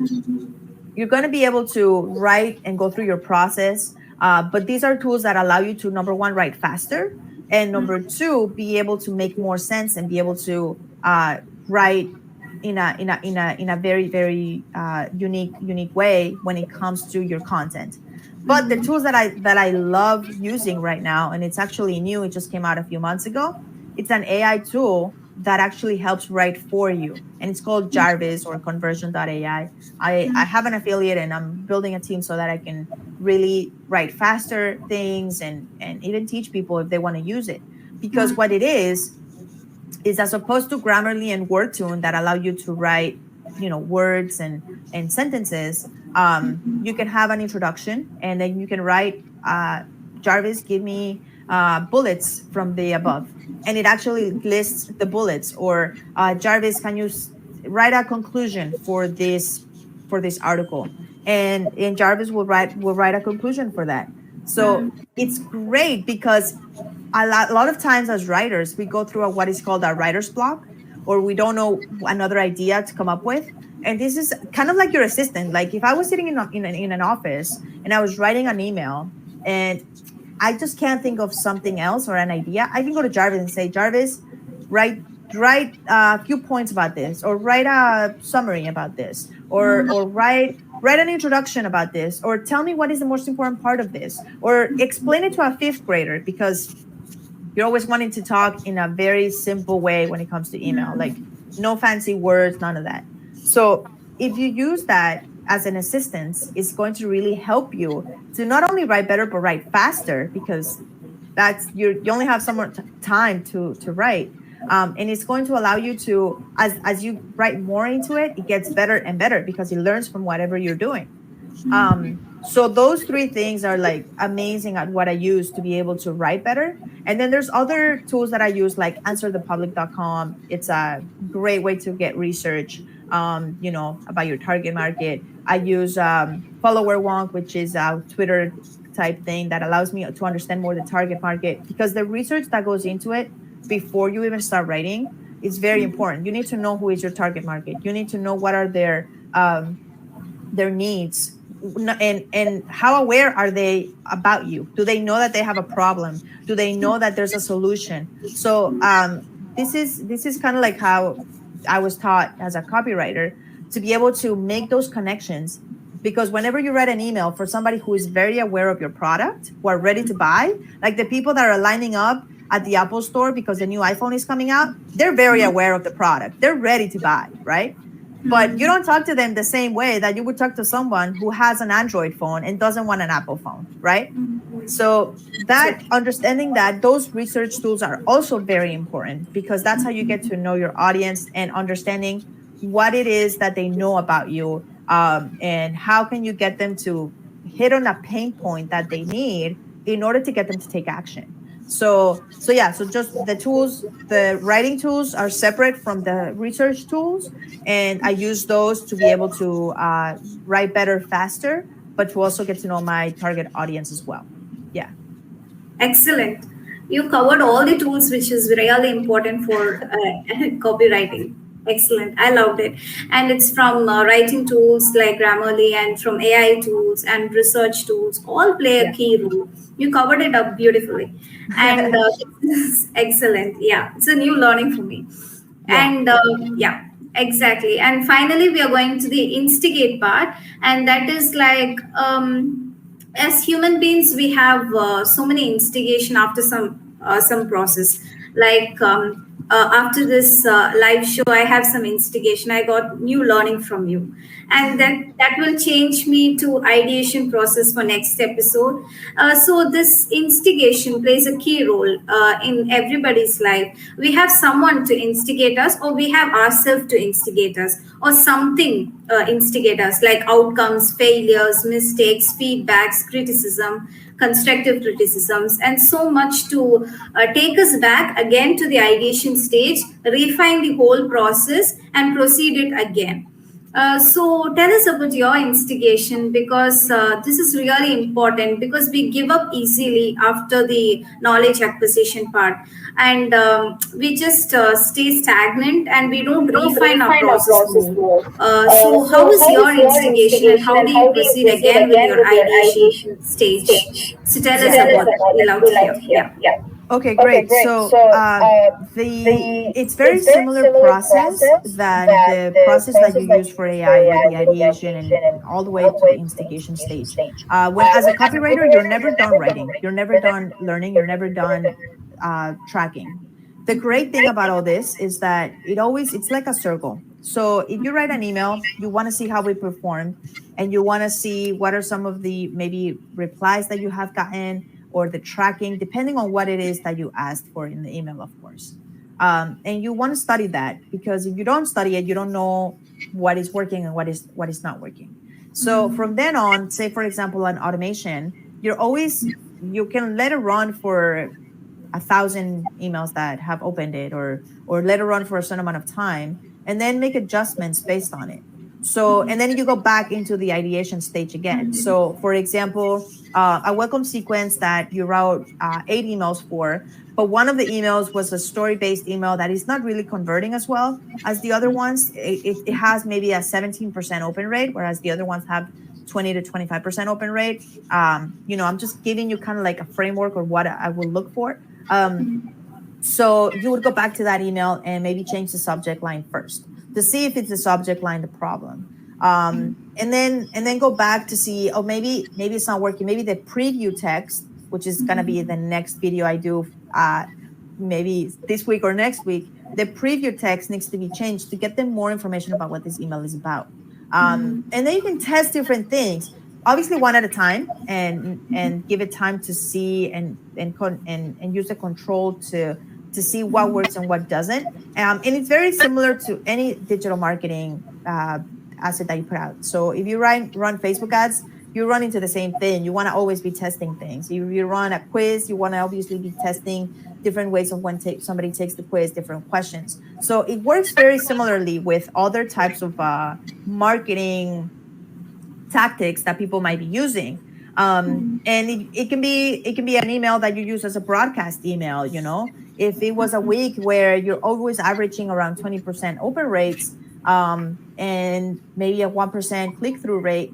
you're going to be able to write and go through your process. But these are tools that allow you to, number one, write faster, and number two, be able to make more sense and be able to write in a very very unique way when it comes to your content. But the tools that I love using right now, and it's actually new, it just came out a few months ago. It's an AI tool that actually helps write for you, and it's called Jarvis or Conversion.ai. I have an affiliate, and I'm building a team so that I can really write faster things, and even teach people if they want to use it. Because what it is, as opposed to Grammarly and WordTune that allow you to write, words and sentences, you can have an introduction, and then you can write, Jarvis, give me bullets from the above. And it actually lists the bullets. Or Jarvis, can you write a conclusion for this article? And Jarvis will write a conclusion for that. So it's great because a lot of times as writers, we go through what is called a writer's block, or we don't know another idea to come up with. And this is kind of like your assistant. Like if I was sitting in an office and I was writing an email and I just can't think of something else or an idea, I can go to Jarvis and say, Jarvis, write a few points about this, or write a summary about this, or write write an introduction about this, or tell me what is the most important part of this, or explain it to a fifth grader, because you're always wanting to talk in a very simple way when it comes to email, like no fancy words, none of that. So if you use that as an assistance, it's going to really help you to not only write better, but write faster, because that's you only have some more time to write. And it's going to allow you to, as you write more into it, it gets better and better because it learns from whatever you're doing. So those three things are like amazing at what I use to be able to write better. And then there's other tools that I use, like answerthepublic.com. It's a great way to get research, about your target market. I use Follower Wonk, which is a Twitter type thing that allows me to understand more the target market, because the research that goes into it before you even start writing is very important. You need to know who is your target market. You need to know what are their needs, and how aware are they about you? Do they know that they have a problem? Do they know that there's a solution? So this is kind of like how I was taught as a copywriter, to be able to make those connections. Because whenever you write an email for somebody who is very aware of your product, who are ready to buy, like the people that are lining up at the Apple store because the new iPhone is coming out, they're very aware of the product. They're ready to buy, right? But you don't talk to them the same way that you would talk to someone who has an Android phone and doesn't want an Apple phone, right? So that understanding that those research tools are also very important, because that's how you get to know your audience and understanding what it is that they know about you, and how can you get them to hit on a pain point that they need in order to get them to take action. So just the tools, the writing tools are separate from the research tools, and I use those to be able to write better, faster, but to also get to know my target audience as well. Yeah. Excellent. You covered all the tools, which is really important for copywriting. Excellent. I loved it. And it's from writing tools like Grammarly, and from AI tools and research tools, all play a key role. You covered it up beautifully. And excellent. Yeah, it's a new learning for me. And yeah, exactly. And finally, we are going to the instigate part. And that is like, as human beings, we have so many instigation after some process. Like after this live show, I have some instigation. I got new learning from you, and then that will change me to ideation process for next episode. So this instigation plays a key role in everybody's life. We have someone to instigate us, or we have ourselves to instigate us, or something instigate us, like outcomes, failures, mistakes, feedbacks, criticism, constructive criticisms, and so much to take us back again to the ideation stage, refine the whole process, and proceed it again. So tell us about your instigation, because this is really important, because we give up easily after the knowledge acquisition part, and we just stay stagnant, and we don't refine our process more. So how is your instigation, and how do you proceed again with your ideation stage? So tell us about it. We love to hear. Yeah. Okay, great. So it's very similar process than the process that you use for AI with the ideation and all the way to the instigation stage. When as a copywriter, you're never done writing, you're never done learning, you're never done tracking. The great thing about all this is that it's like a circle. So if you write an email, you want to see how we performed, and you want to see what are some of the maybe replies that you have gotten, or the tracking, depending on what it is that you asked for in the email, of course. And you want to study that, because if you don't study it, you don't know what is working and what is not working. So from then on, say for example, an automation, you can let it run for 1,000 emails that have opened it, or let it run for a certain amount of time, and then make adjustments based on it. So, and then you go back into the ideation stage again. So, for example, a welcome sequence that you wrote 8 emails for, but one of the emails was a story-based email that is not really converting as well as the other ones. It has maybe a 17% open rate, whereas the other ones have 20 to 25% open rate. I'm just giving you kind of like a framework or what I will look for. So you would go back to that email and maybe change the subject line first to see if it's the subject line the problem. and then go back to see, oh, maybe it's not working. Maybe the preview text, which is going to be the next video I do, maybe this week or next week, the preview text needs to be changed to get them more information about what this email is about. And then you can test different things, obviously one at a time, and give it time to see and use the control to see what works and what doesn't. And it's very similar to any digital marketing asset that you put out. So if you run Facebook ads, you run into the same thing. You want to always be testing things. If you run a quiz, you want to obviously be testing different ways of when somebody takes the quiz, different questions. So it works very similarly with other types of marketing tactics that people might be using. And it can be an email that you use as a broadcast email. If it was a week where you're always averaging around 20% open rates, and maybe a 1% click-through rate,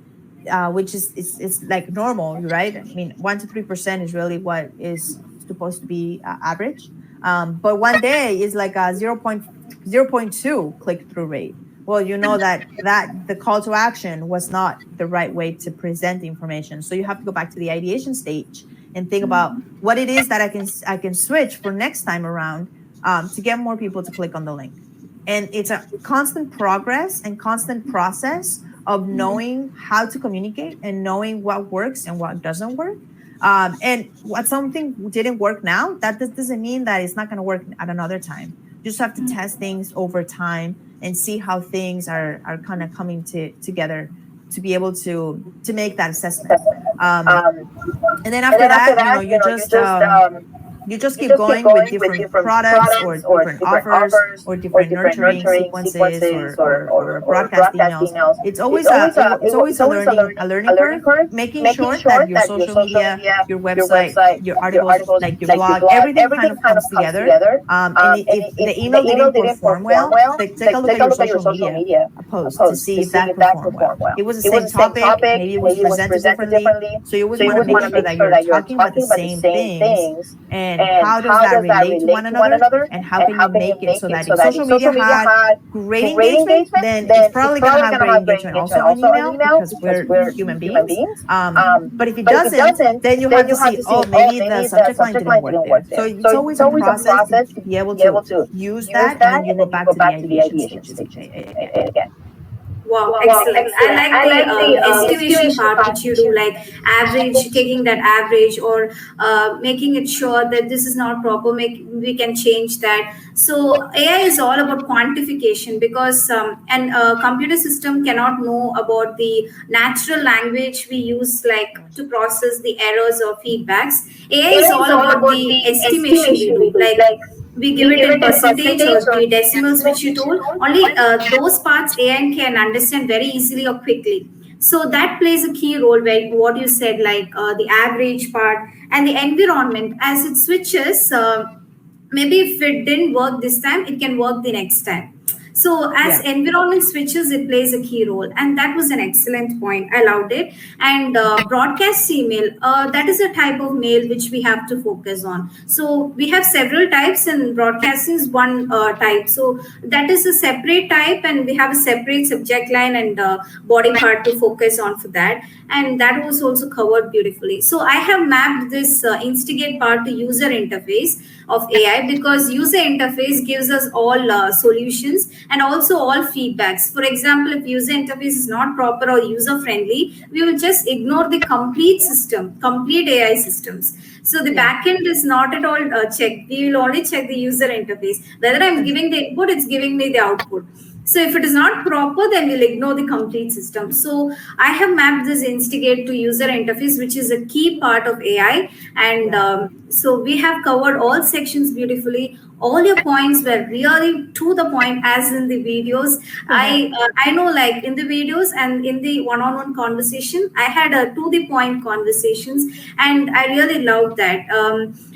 which is like normal, right? I mean, 1 to 3% is really what is supposed to be average. But one day is like a 0.2 click-through rate. Well, that the call to action was not the right way to present the information. So you have to go back to the ideation stage and think about what it is that I can switch for next time around, to get more people to click on the link. And it's a constant progress and constant process of knowing how to communicate and knowing what works and what doesn't work. And what something didn't work now, that doesn't mean that it's not going to work at another time. You just have to test things over time and see how things are kind of coming together to be able to make that assessment. And then after that, you just keep going with different products or different offers or different nurturing sequences or broadcast emails. It's always a learning curve, making sure that your social media, your website, your articles, like your blog, everything kind of comes together. And if the email didn't perform well, take a look at your social media post to see if that performed well. It was the same topic, maybe it was presented differently. So you always want to make sure that you're talking about the same things. And how does that relate to one another? And how can you make it so that if social media had great engagement, then it's probably going to have great engagement also on email, because we're human beings. But if it doesn't, then you have to see, oh, maybe the subject line didn't work there. So it's always a process to be able to use that, and then you go back to the ideation stage again. Wow, excellent. I like the estimation part which you do, like average, taking that average, or making it sure that this is not proper, we can change that. So AI is all about quantification, because an computer system cannot know about the natural language we use, like to process the errors or feedbacks. AI is all about the estimation we do, like we give it in percentage or the decimals which you told. Only those parts AI can understand very easily or quickly. So that plays a key role, where what you said, like the average part and the environment as it switches. Maybe if it didn't work this time, it can work the next time. So as environment switches, it plays a key role. And that was an excellent point. I loved it. And broadcast email, that is a type of mail which we have to focus on. So we have several types, and broadcasting is one type. So that is a separate type, and we have a separate subject line and body part to focus on for that. And that was also covered beautifully. So I have mapped this instigate part to user interface of AI, because user interface gives us all solutions and also all feedbacks. For example, if user interface is not proper or user friendly, we will just ignore the complete system, complete AI systems. So the backend is not at all checked. We will only check the user interface. Whether I'm giving the input, it's giving me the output. So if it is not proper, then we'll ignore the complete system. So I have mapped this instigate to user interface, which is a key part of AI. And so we have covered all sections beautifully. All your points were really to the point, as in the videos. I know, like in the videos and in the one-on-one conversation, I had a to the point conversations, and I really loved that.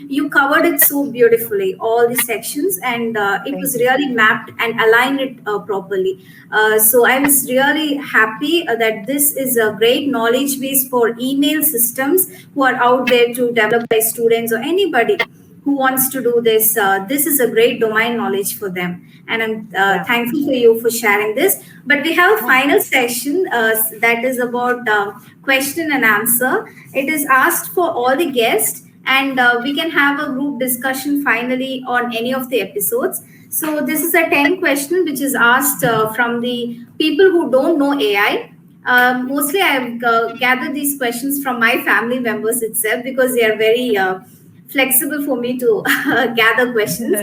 You covered it so beautifully, all the sections, and it was really mapped and aligned it properly. So I was really happy that this is a great knowledge base for email systems who are out there to develop by students or anybody who wants to do this. This is a great domain knowledge for them. And I'm thankful for you for sharing this. But we have a Oh, final session that is about question and answer. It is asked for all the guests, and we can have a group discussion finally on any of the episodes. So this is a 10 question which is asked from the people who don't know AI. Mostly, I've gathered these questions from my family members itself because they are very flexible for me to gather questions.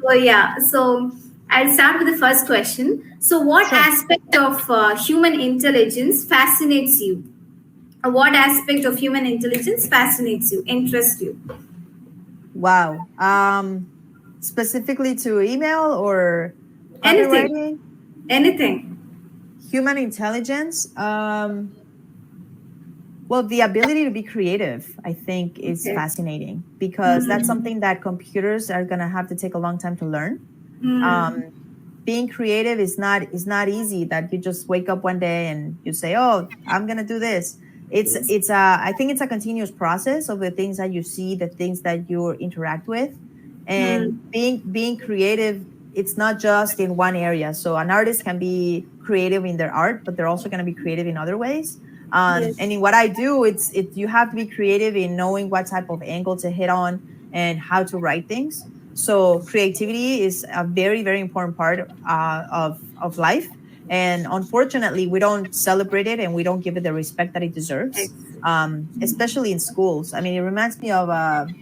So yeah, so I'll start with the first question. So, what sure. aspect of human intelligence fascinates you? What aspect of human intelligence fascinates you, interests you? Wow. Specifically to email or Anything, copywriting, anything. human intelligence. Well, the ability to be creative, I think, is Okay. fascinating because that's Mm-hmm. something that computers are going to have to take a long time to learn. Um, Mm. being creative is not easy. That you just wake up one day and you say, "Oh, I'm going to do this." Yes. I think it's a continuous process of the things that you see, the things that you interact with, and Mm. being creative. It's not just in one area. So an artist can be creative in their art, but they're also going to be creative in other ways. Yes. And in what I do, it you have to be creative in knowing what type of angle to hit on and how to write things. So creativity is a very, very important part of life. And unfortunately, we don't celebrate it and we don't give it the respect that it deserves, especially in schools. I mean, it reminds me of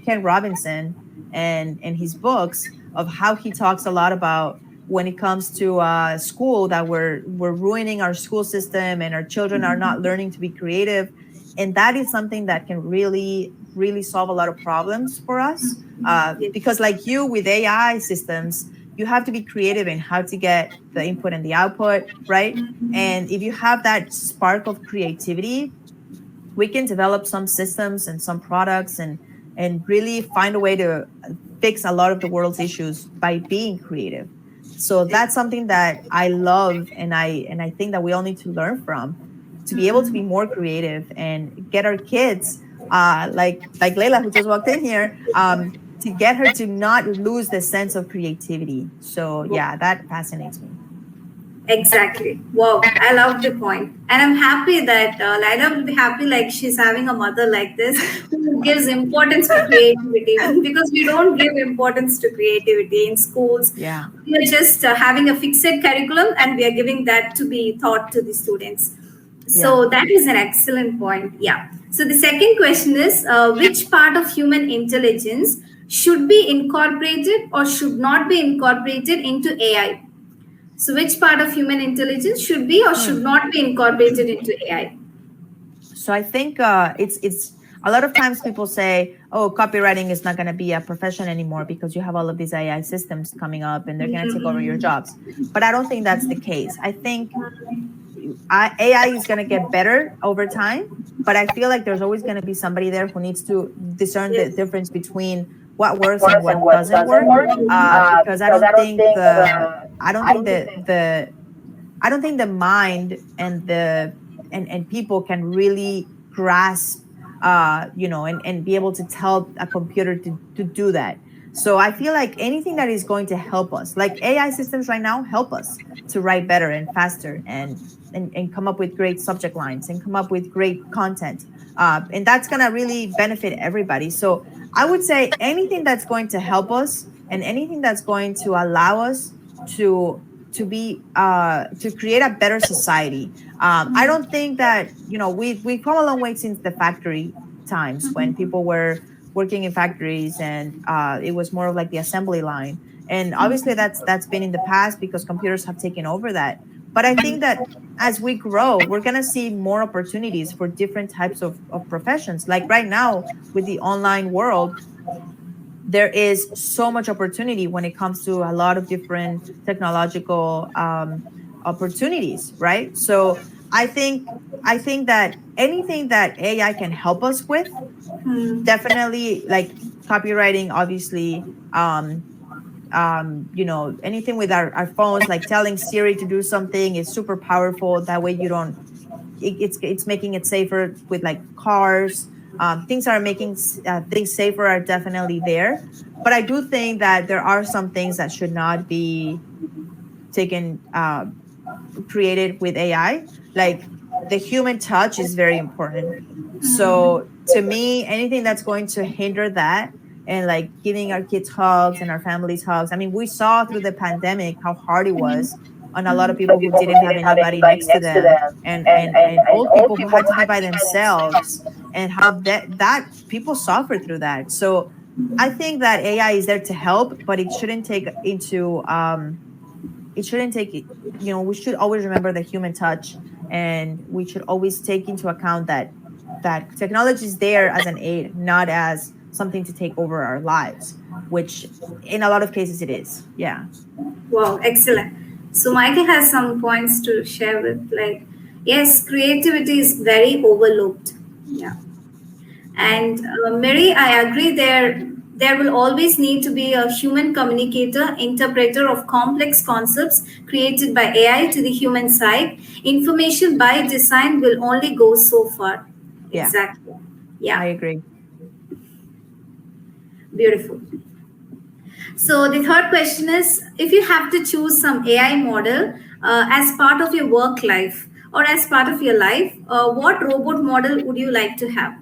Ken Robinson and his books of how he talks a lot about when it comes to school that we're ruining our school system and our children are not learning to be creative, and that is something that can really solve a lot of problems for us, Yes. because like you with AI systems, you have to be creative in how to get the input and the output right. And if you have that spark of creativity, we can develop some systems and some products and really find a way to fix a lot of the world's issues by being creative. So that's something that I love, and I think that we all need to learn from, to be able to be more creative and get our kids, like Layla who just walked in here, to get her to not lose the sense of creativity. So yeah, that fascinates me. Exactly. Wow, I love the point. And I'm happy that Laila will be happy like she's having a mother like this who gives importance to creativity because we don't give importance to creativity in schools. Yeah, We are just having a fixed curriculum and we are giving that to be taught to the students. yeah. So that is an excellent point. Yeah. So the second question is which part of human intelligence should be incorporated or should not be incorporated into AI? So, which part of human intelligence should be or should Hmm. not be incorporated into AI? So I think it's a lot of times people say, "Oh, copywriting is not going to be a profession anymore because you have all of these AI systems coming up and they're going to take over your jobs." But I don't think that's the case. I think AI is going to get better over time, but I feel like there's always going to be somebody there who needs to discern the Yes. difference between what works and what doesn't work. Because I don't think I don't think the mind and and people can really grasp, and be able to tell a computer to do that. So I feel like anything that is going to help us, like AI systems right now, help us to write better and faster and come up with great subject lines and come up with great content. And that's going to really benefit everybody. So I would say anything that's going to help us and anything that's going to allow us to to create a better society. I don't think that we've come a long way since the factory times when people were working in factories and it was more of like the assembly line. And obviously that's been in the past because computers have taken over that. But I think that as we grow, we're going to see more opportunities for different types of professions. Like right now with the online world, there is so much opportunity when it comes to a lot of different technological opportunities, right? So I think that anything that AI can help us with, definitely, like copywriting, obviously, anything with our phones, like telling Siri to do something is super powerful. That way you don't it's making it safer with like cars. Things are making things safer are definitely there, but I do think that there are some things that should not be taken created with AI, like the human touch is very important. So to me, anything that's going to hinder that and like giving our kids hugs and our families hugs. I mean, we saw through the pandemic how hard it was on a lot of people who didn't have anybody next to them, and old people who had to be by themselves, and how that people suffered through that. So I think that AI is there to help, but it shouldn't take into it shouldn't take, we should always remember the human touch, and we should always take into account that technology is there as an aid, not as something to take over our lives, which in a lot of cases it is. Yeah. Wow, excellent. So Michael has some points to share with, like, yes, creativity is very overlooked. Yeah. And Mary, I agree there will always need to be a human communicator, interpreter of complex concepts created by AI to the human side. Information by design will only go so far. Yeah, Exactly. I Yeah, agree. beautiful. So the third question is, if you have to choose some AI model as part of your work life or as part of your life, what robot model would you like to have?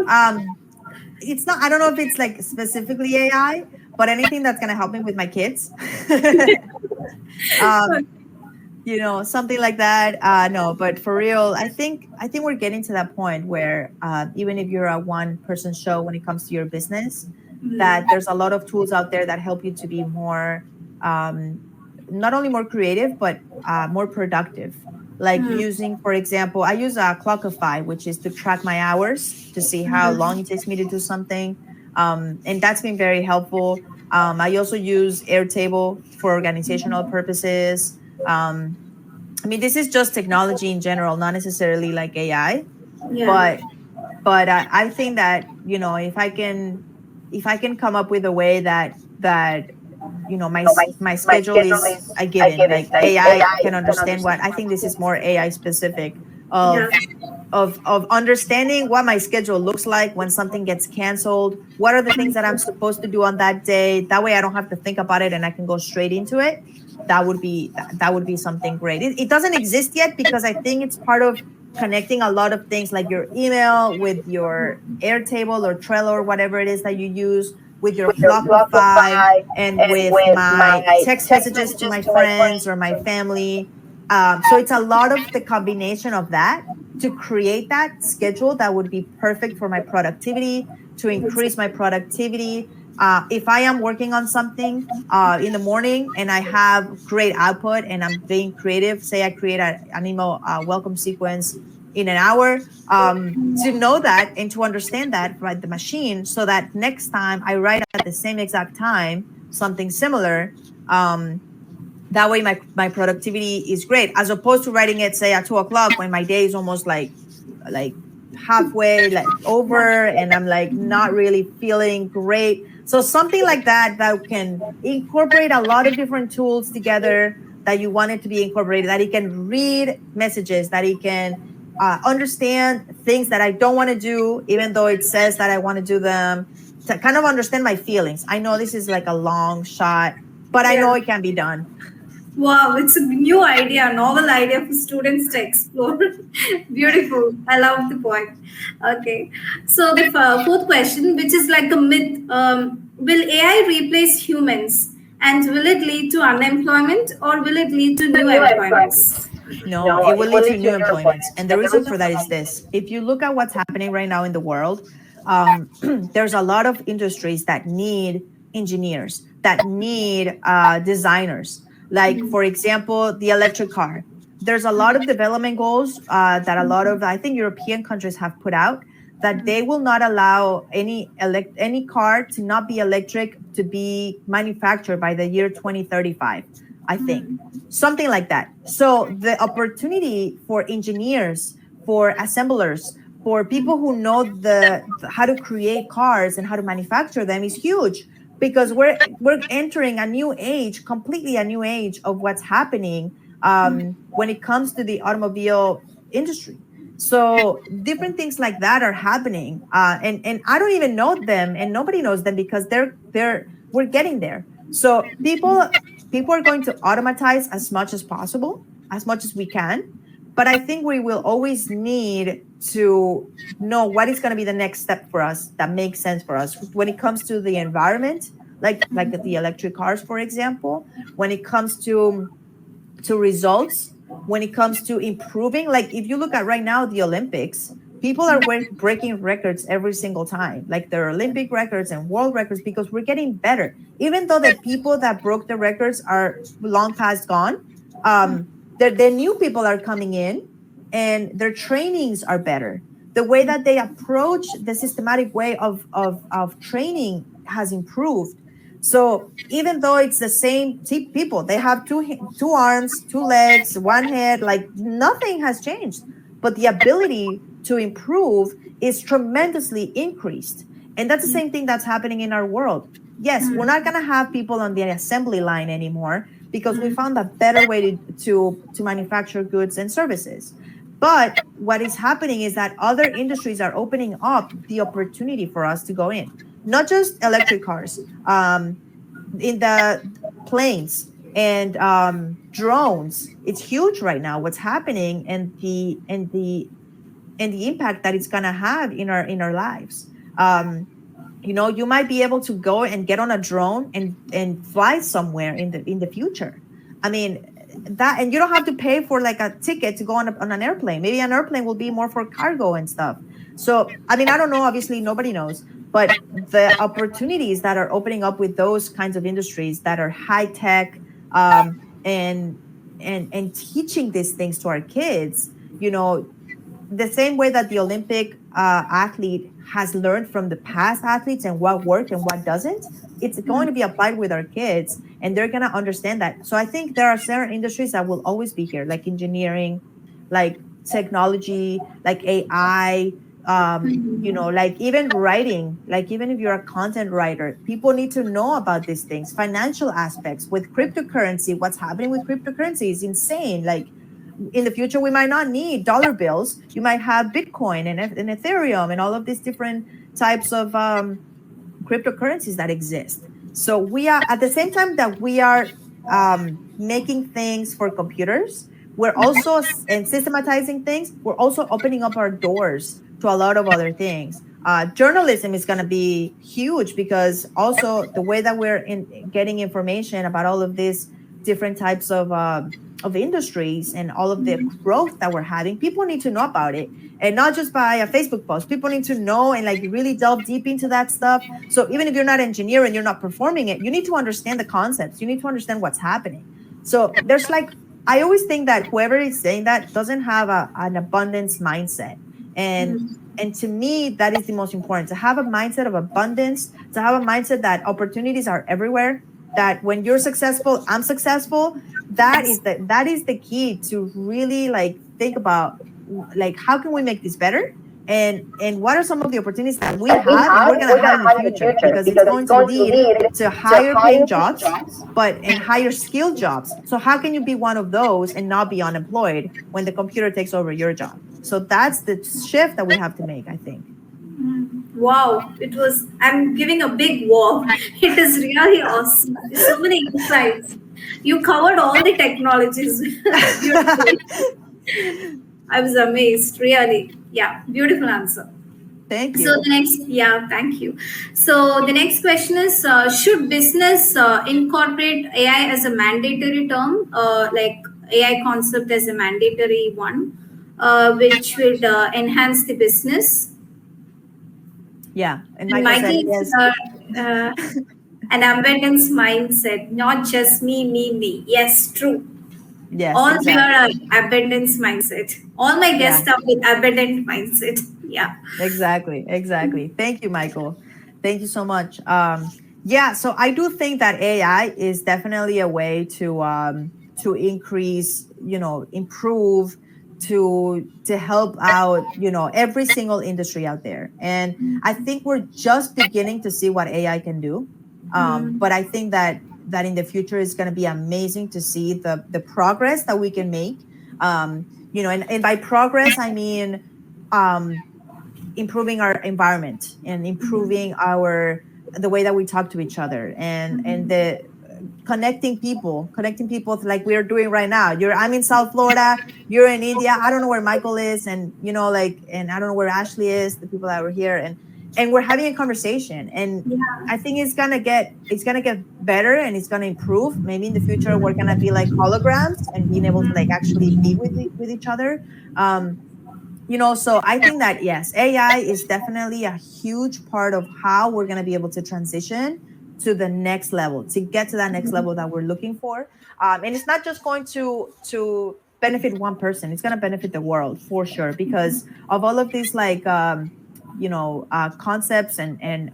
um, it's not. I don't know if it's like specifically AI, but anything that's gonna help me with my kids. um, something like that. No, but for real, I think we're getting to that point where even if you're a one person show when it comes to your business, that there's a lot of tools out there that help you to be more, um, not only more creative, but more productive. Like using, for example, I use Clockify, which is to track my hours to see how long it takes me to do something, and that's been very helpful. I also use Airtable for organizational purposes. um, I mean, this is just technology in general, not necessarily like AI, Yeah. but I think that if I can come up with a way that my schedule is a given, like AI can understand what I think this is more AI specific, Yeah. of understanding what my schedule looks like when something gets canceled. What are the things that I'm supposed to do on that day? That way I don't have to think about it and I can go straight into it. That would be something great. It doesn't exist yet because I think it's part of connecting a lot of things like your email with your Airtable or Trello or whatever it is that you use, with your Clockify, and with my text messages to my friends or my family. So it's a lot of the combination of that to create that schedule that would be perfect for my productivity, to increase my productivity. If I am working on something in the morning and I have great output and I'm being creative, say I create an email welcome sequence in an hour, to know that and to understand that, right, the machine, so that next time I write at the same exact time something similar, that way my productivity is great, as opposed to writing it, say, at 2 o'clock when my day is almost like halfway like over and I'm like not really feeling great. So something like that can incorporate a lot of different tools together, that you want it to be incorporated, that it can read messages, that it can understand things that I don't want to do, even though it says that I want to do them, to kind of understand my feelings. I know this is like a long shot, but I know Yeah. it can be done. Wow, it's a new idea, a novel idea for students to explore. Beautiful. I love the point. Okay. So the fourth question, which is like a myth, will AI replace humans, and will it lead to unemployment or will it lead to new employments? No, it will lead to new employments. And the reason for that is this. If you look at what's happening right now in the world, there's a lot of industries that need engineers, that need designers. Like, for example, the electric car. There's a lot of development goals that a lot of, I think, European countries have put out, that they will not allow any car to not be electric to be manufactured by the year 2035, I think. Something like that. So the opportunity for engineers, for assemblers, for people who know how to create cars and how to manufacture them is huge, because we're entering a new age, completely a new age of what's happening when it comes to the automobile industry. So different things like that are happening, and I don't even know them, and nobody knows them, because we're getting there. So people people are going to automatize as much as possible, as much as we can. But I think we will always need to know what is going to be the next step for us that makes sense for us when it comes to the environment, like the electric cars, for example, when it comes to results, when it comes to improving. Like if you look at right now the Olympics, people are breaking records every single time, like their Olympic records and world records, because we're getting better. Even though the people that broke the records are long past gone, the new people are coming in and their trainings are better. The way that they approach the systematic way of training has improved. So even though it's the same people, they have two arms, two legs, one head, like nothing has changed, but the ability to improve is tremendously increased. And that's the same thing that's happening in our world. Yes, we're not going to have people on the assembly line anymore because we found a better way to manufacture goods and services. But what is happening is that other industries are opening up the opportunity for us to go in. Not just electric cars, in the planes and drones. It's huge right now. What's happening and the impact that it's gonna have in our lives. You might be able to go and get on a drone and fly somewhere in the future. I mean, that, and you don't have to pay for like a ticket to go on an airplane. Maybe an airplane will be more for cargo and stuff. So, I mean, I don't know. Obviously, nobody knows. But the opportunities that are opening up with those kinds of industries that are high tech, and teaching these things to our kids, the same way that the Olympic athlete has learned from the past athletes and what worked and what doesn't, it's going to be applied with our kids, and they're going to understand that. So I think there are certain industries that will always be here, like engineering, like technology, like AI, like even writing, like even if you're a content writer, people need to know about these things. Financial aspects with cryptocurrency, what's happening with cryptocurrency is insane. Like in the future, we might not need dollar bills. You might have Bitcoin and Ethereum and all of these different types of cryptocurrencies that exist. So we are, at the same time that we are making things for computers, we're also, and systematizing things, we're also opening up our doors to a lot of other things. Journalism is going to be huge, because also the way that we're getting information about all of these different types of industries and all of the growth that we're having, people need to know about it, and not just by a Facebook post. People need to know and like really delve deep into that stuff. So even if you're not an engineer and you're not performing it, you need to understand the concepts. You need to understand what's happening. So there's like, I always think that whoever is saying that doesn't have an abundance mindset. And to me, that is the most important, to have a mindset of abundance, to have a mindset that opportunities are everywhere, that when you're successful, I'm successful. That is the key to really like think about, like, how can we make this better? And what are some of the opportunities that we have and we're going to have in the future? Because it's going to lead to higher paying jobs, and higher skilled jobs. So how can you be one of those and not be unemployed when the computer takes over your job? So that's the shift that we have to make, I think. Wow, I'm giving a big wow. It is really awesome. So many insights. You covered all the technologies beautifully. I was amazed, really. Yeah, beautiful answer. Thank you. So thank you. So the next question is, should business incorporate AI as a mandatory term, like AI concept as a mandatory one, which would enhance the business? Yeah, and Michael said said, yes. An abundance mindset, not just me. Yes, true. Yes, All exactly. we are abundance mindset. All my guests are with abundant mindset. Yeah. Exactly. Thank you, Michael. Thank you so much. So I do think that AI is definitely a way to increase, improve, to help out, every single industry out there. And I think we're just beginning to see what AI can do. But I think that in the future is going to be amazing to see the progress that we can make. And by progress, I mean improving our environment and improving the way that we talk to each other, and connecting people like we're doing right now. I'm in South Florida, you're in India. I don't know where Michael is, and and I don't know where Ashley is, the people that were here, and we're having a conversation. And Yeah. I think it's gonna get better, and it's gonna improve. Maybe in the future we're gonna be like holograms and being able to like actually be with each other. um so I think that yes, AI is definitely a huge part of how we're going to be able to transition to the next level, to get to that next level that we're looking for. And it's not just going to benefit one person; it's going to benefit the world for sure, because of all of these like concepts and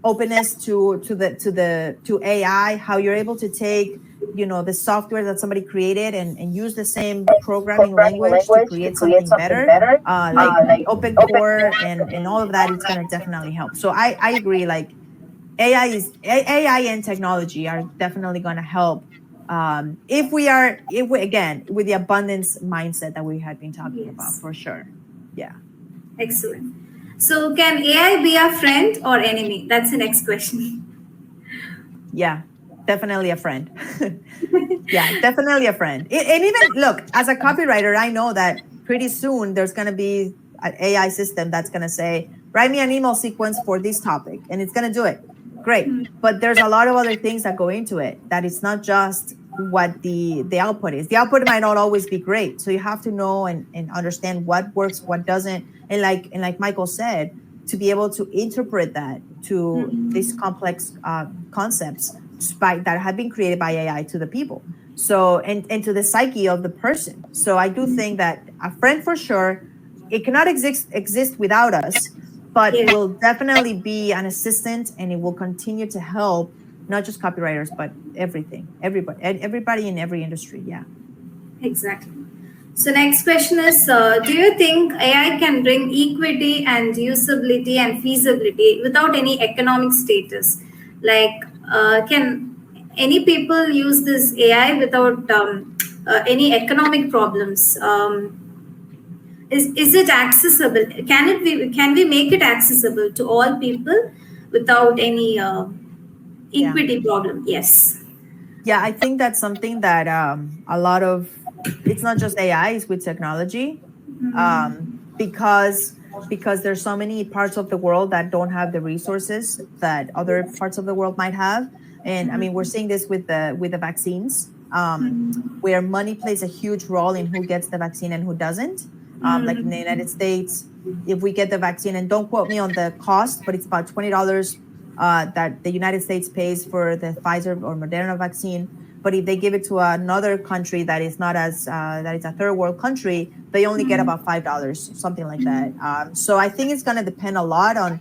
openness to AI. How you're able to take the software that somebody created and use the same programming language to create something better, like open core and all of that. It's going to definitely help. So I agree, like AI and technology are definitely going to help, if we again with the abundance mindset that we had been talking about, Yes. for sure. Yeah. Excellent. So, can AI be a friend or enemy? That's the next question. Yeah, definitely a friend. Yeah, definitely a friend. And even look, as a copywriter, I know that pretty soon there's going to be an AI system that's going to say, write me an email sequence for this topic, and it's going to do it. Great. But there's a lot of other things that go into it, that it's not just what the output is. The output might not always be great. So you have to know and understand what works, what doesn't. And like Michael said, to be able to interpret that to these complex concepts that have been created by AI to the people. So and to the psyche of the person. So I do think that a friend, for sure, it cannot exist without us, but Yes. will definitely be an assistant, and it will continue to help not just copywriters, but everybody in every industry. Yeah. Exactly. So next question is, do you think AI can bring equity and usability and feasibility without any economic status? Like, can any people use this AI without any economic problems? Is it accessible? Can we make it accessible to all people without any Yeah. equity problem? Yes. Yeah, I think that's something that a lot of, it's not just AI, it's with technology, because there's so many parts of the world that don't have the resources that other parts of the world might have. And I mean, we're seeing this with the vaccines, where money plays a huge role in who gets the vaccine and who doesn't. Like in the United States, if we get the vaccine, and don't quote me on the cost, but it's about $20 that the United States pays for the Pfizer or Moderna vaccine. But if they give it to another country that is not as that is a third world country, they only get about $5, something like that. So I think it's going to depend a lot on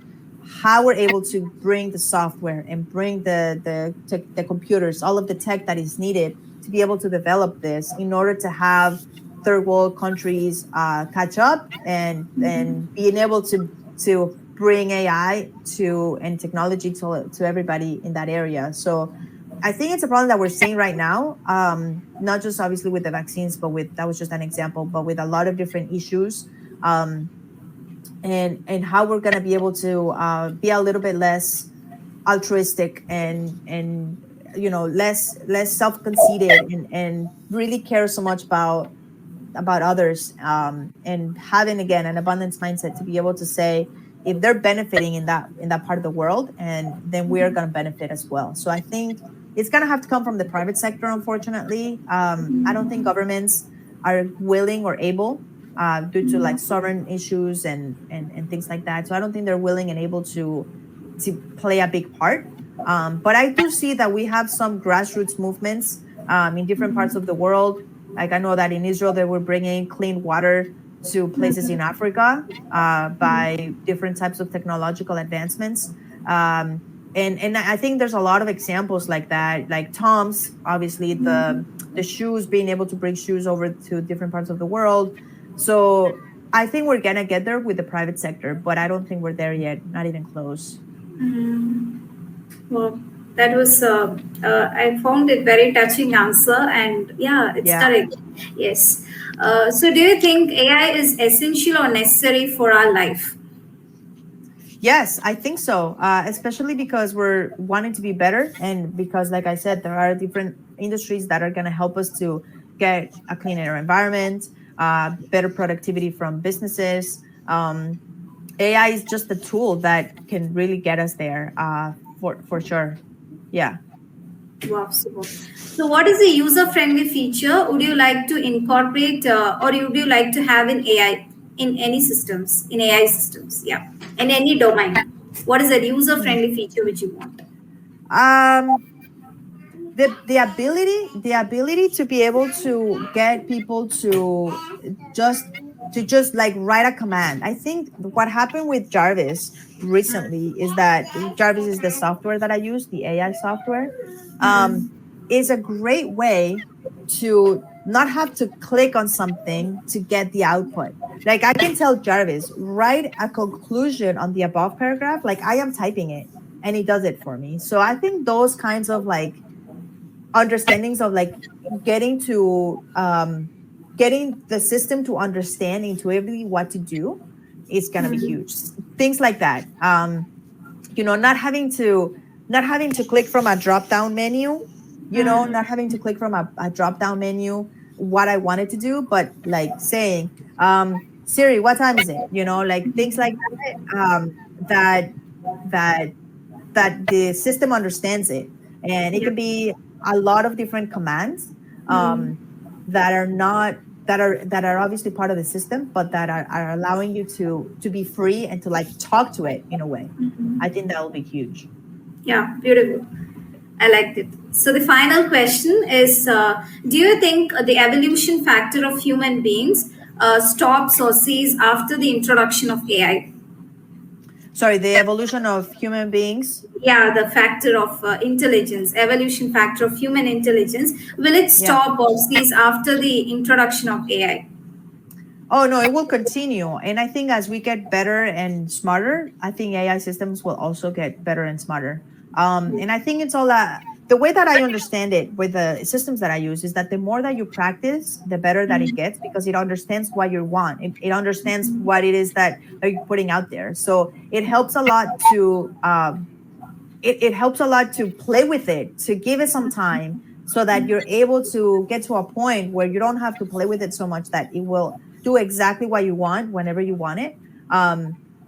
how we're able to bring the software and bring the computers, all of the tech that is needed to be able to develop this, in order to have third world countries catch up and being able to bring AI and technology to everybody in that area. So I think it's a problem that we're seeing right now, not just obviously with the vaccines, but that was just an example, but with a lot of different issues, and how we're going to be able to be a little bit less altruistic and less self-conceited, and really care so much about others, and having, again, an abundance mindset to be able to say, if they're benefiting in that part of the world, and then we are going to benefit as well. So I think it's going to have to come from the private sector, unfortunately. I don't think governments are willing or able, due to like sovereign issues and things like that. So I don't think they're willing and able to play a big part. But I do see that we have some grassroots movements in different parts of the world. Like I know that in Israel, they were bringing clean water to places in Africa by different types of technological advancements. And I think there's a lot of examples like that, like Tom's, obviously the shoes, being able to bring shoes over to different parts of the world. So I think we're gonna get there with the private sector, but I don't think we're there yet, not even close. Well, that was, I found it very touching answer, and yeah, it's Yeah. correct. Yes. So, do you think AI is essential or necessary for our life? Yes, I think so. Especially because we're wanting to be better, and because, like I said, there are different industries that are going to help us to get a cleaner environment, better productivity from businesses. AI is just a tool that can really get us there, for sure. Yeah. Wow, super. So, what is a user-friendly feature would you like to incorporate, or would you like to have in AI in any systems, in AI systems? Yeah, in any domain. What is a user-friendly feature which you want? Um, the ability to be able to get people just just like write a command. I think what happened with Jarvis recently is that Jarvis is the software that I use, the AI software, um, is a great way to not have to click on something to get the output. Like I can tell Jarvis, write a conclusion on the above paragraph, like I am typing it, and it does it for me. So I think those kinds of like understandings of like getting to getting the system to understand intuitively what to do is going to be huge. Things like that, not having to click from a drop down menu, not having to click from a drop down menu what I wanted to do, but like saying, Siri, what time is it, like things like that, that that that the system understands it. And it Yeah. can be a lot of different commands, that are not that are obviously part of the system, but that are allowing you to be free and to like talk to it in a way. I think that will be huge. Yeah, beautiful. I liked it. So the final question is: do you think the evolution factor of human beings stops or ceases after the introduction of AI? Sorry, the evolution of human beings. Yeah, the factor of intelligence, evolution factor of human intelligence, will it Yeah. stop or cease after the introduction of AI? Oh no, it will continue. And I think as we get better and smarter, I think AI systems will also get better and smarter. And I think it's all the way that I understand it with the systems that I use is that the more that you practice, the better that it gets, because it understands what you want. It understands what it is that you're putting out there. So it helps a lot to it helps a lot to play with it, to give it some time, so that you're able to get to a point where you don't have to play with it so much that it will do exactly what you want whenever you want it.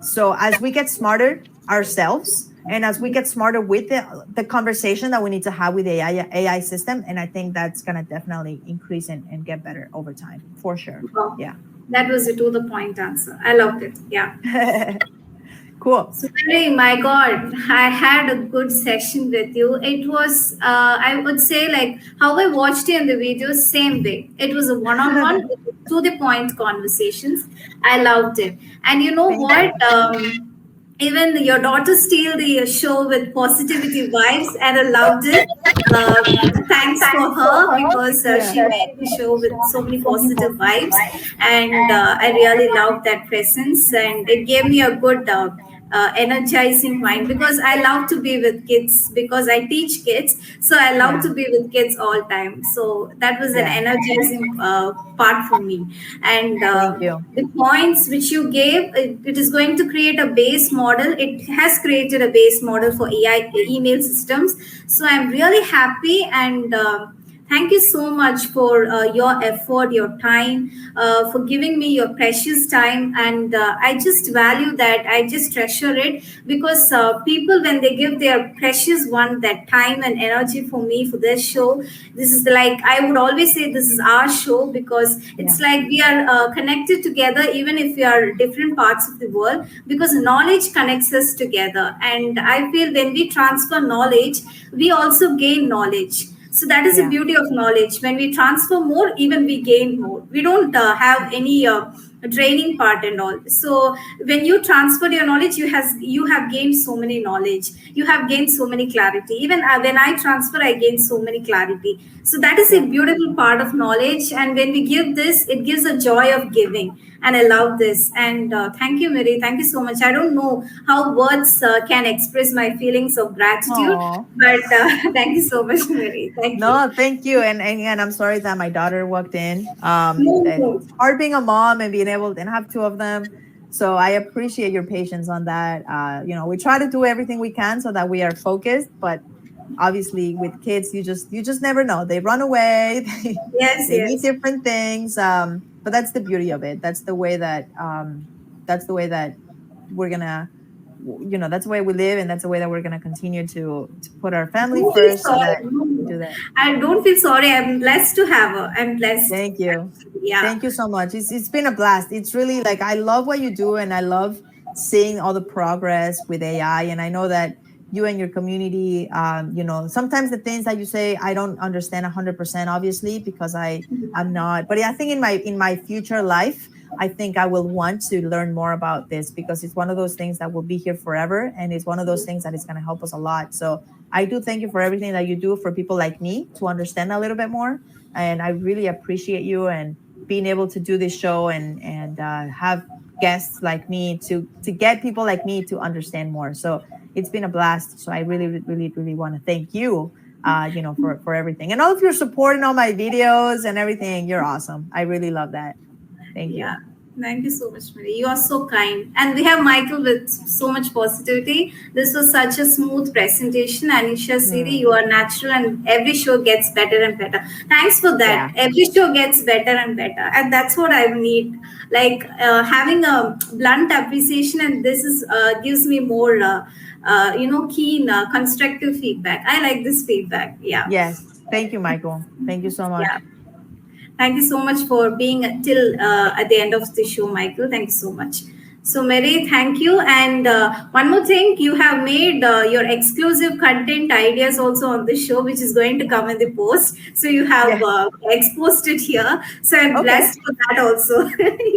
So as we get smarter ourselves, and as we get smarter with the conversation that we need to have with the AI system, and I think that's going to definitely increase and get better over time, for sure. Wow. Yeah. That was a to the point answer. I loved it. Yeah. Cool. So, Mary, my God, I had a good session with you. It was, I would say, like how I watched you in the video, same way. It was a one-on-one, to the point conversations. I loved it. And you know Thank what? you. Even your daughter steal the show with positivity vibes, and I loved it. Thanks for her because Yeah. she made the show with so many positive vibes, and I really loved that presence, and it gave me a good energizing mind, because I love to be with kids because I teach kids, so I love Yeah. to be with kids all time. So that was an Yeah. energizing part for me, and Thank you. the points which you gave, it is going to create a base model. It has created a base model for AI email systems. So I'm really happy, and thank you so much for your effort, your time, for giving me your precious time. And I just value that. I just treasure it, because people, when they give their precious one, that time and energy for me, for this show, this is like, I would always say this is our show, because Yeah. it's like we are connected together, even if we are different parts of the world, because knowledge connects us together. And I feel when we transfer knowledge, we also gain knowledge. So that is the Yeah. beauty of knowledge. When we transfer more, even we gain more. We don't have any draining part and all. So when you transfer your knowledge, you have gained so many knowledge. You have gained so many clarity. Even when I transfer, I gain so many clarity. So that is a Yeah. beautiful part of knowledge. And when we give this, it gives a joy of giving. And I love this. And thank you, Miri. Thank you so much. I don't know how words can express my feelings of gratitude, Oh. but thank you so much, Mary. Thank you. No, thank you. And I'm sorry that my daughter walked in. No, It's no. hard being a mom and being able to have two of them. So I appreciate your patience on that. We try to do everything we can so that we are focused, but obviously with kids, you just never know. They run away. Yes, They need yes. different things. But that's the beauty of it. That's the way that we're gonna, that's the way we live, and that's the way that we're gonna continue to put our family Don't feel first, so sorry. that No, we no. do that. I don't feel sorry. I'm blessed to have her. I'm blessed. Thank you. Yeah. Thank you so much. It's been a blast. It's really like I love what you do, and I love seeing all the progress with AI. And I know that you and your community, sometimes the things that you say I don't understand 100%, obviously, because I'm not. But I think in my future life, I think I will want to learn more about this, because it's one of those things that will be here forever, and it's one of those things that is going to help us a lot. So I do thank you for everything that you do for people like me to understand a little bit more, and I really appreciate you and being able to do this show, and have guests like me to get people like me to understand more. So it's been a blast. So I really, really, really want to thank you, for everything, and all of your support and all my videos and everything. You're awesome. I really love that. Thank Yeah. you. Thank you so much, Mary. You are so kind. And we have Michael with so much positivity. This was such a smooth presentation. Anisha Siri, Mm, you are natural, and every show gets better and better. Thanks for yeah. that. Every show gets better and better. And that's what I need. Like having a blunt appreciation, and this is gives me more, keen, constructive feedback. I like this feedback. Yeah. Yes. Thank you, Michael. Thank you so Yeah. much. Thank you so much for being till at the end of the show, Michael. Thank you so much. So, Mary, thank you. And one more thing, you have made your exclusive content ideas also on the show, which is going to come in the post. So, you have Yeah. exposed it here. So, I'm Okay. blessed for that also.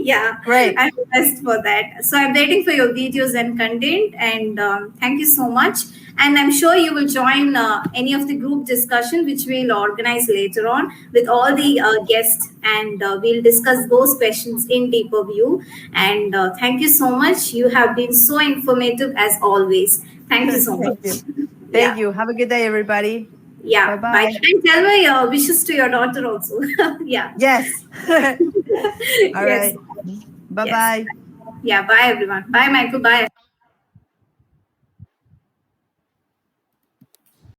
Yeah, Great. I'm blessed for that. So, I'm waiting for your videos and content. And thank you so much. And I'm sure you will join any of the group discussion which we'll organize later on with all the guests, and we'll discuss those questions in deeper view. And thank you so much. You have been so informative as always. Thank you so Thank much. you. Thank Yeah. you. Have a good day, everybody. Bye Yeah. Bye. bye. And tell my wishes to your daughter also. Yeah. Yes. All Yes. right. Bye Yes. bye. Yeah. Bye, everyone. Bye, Michael. Bye.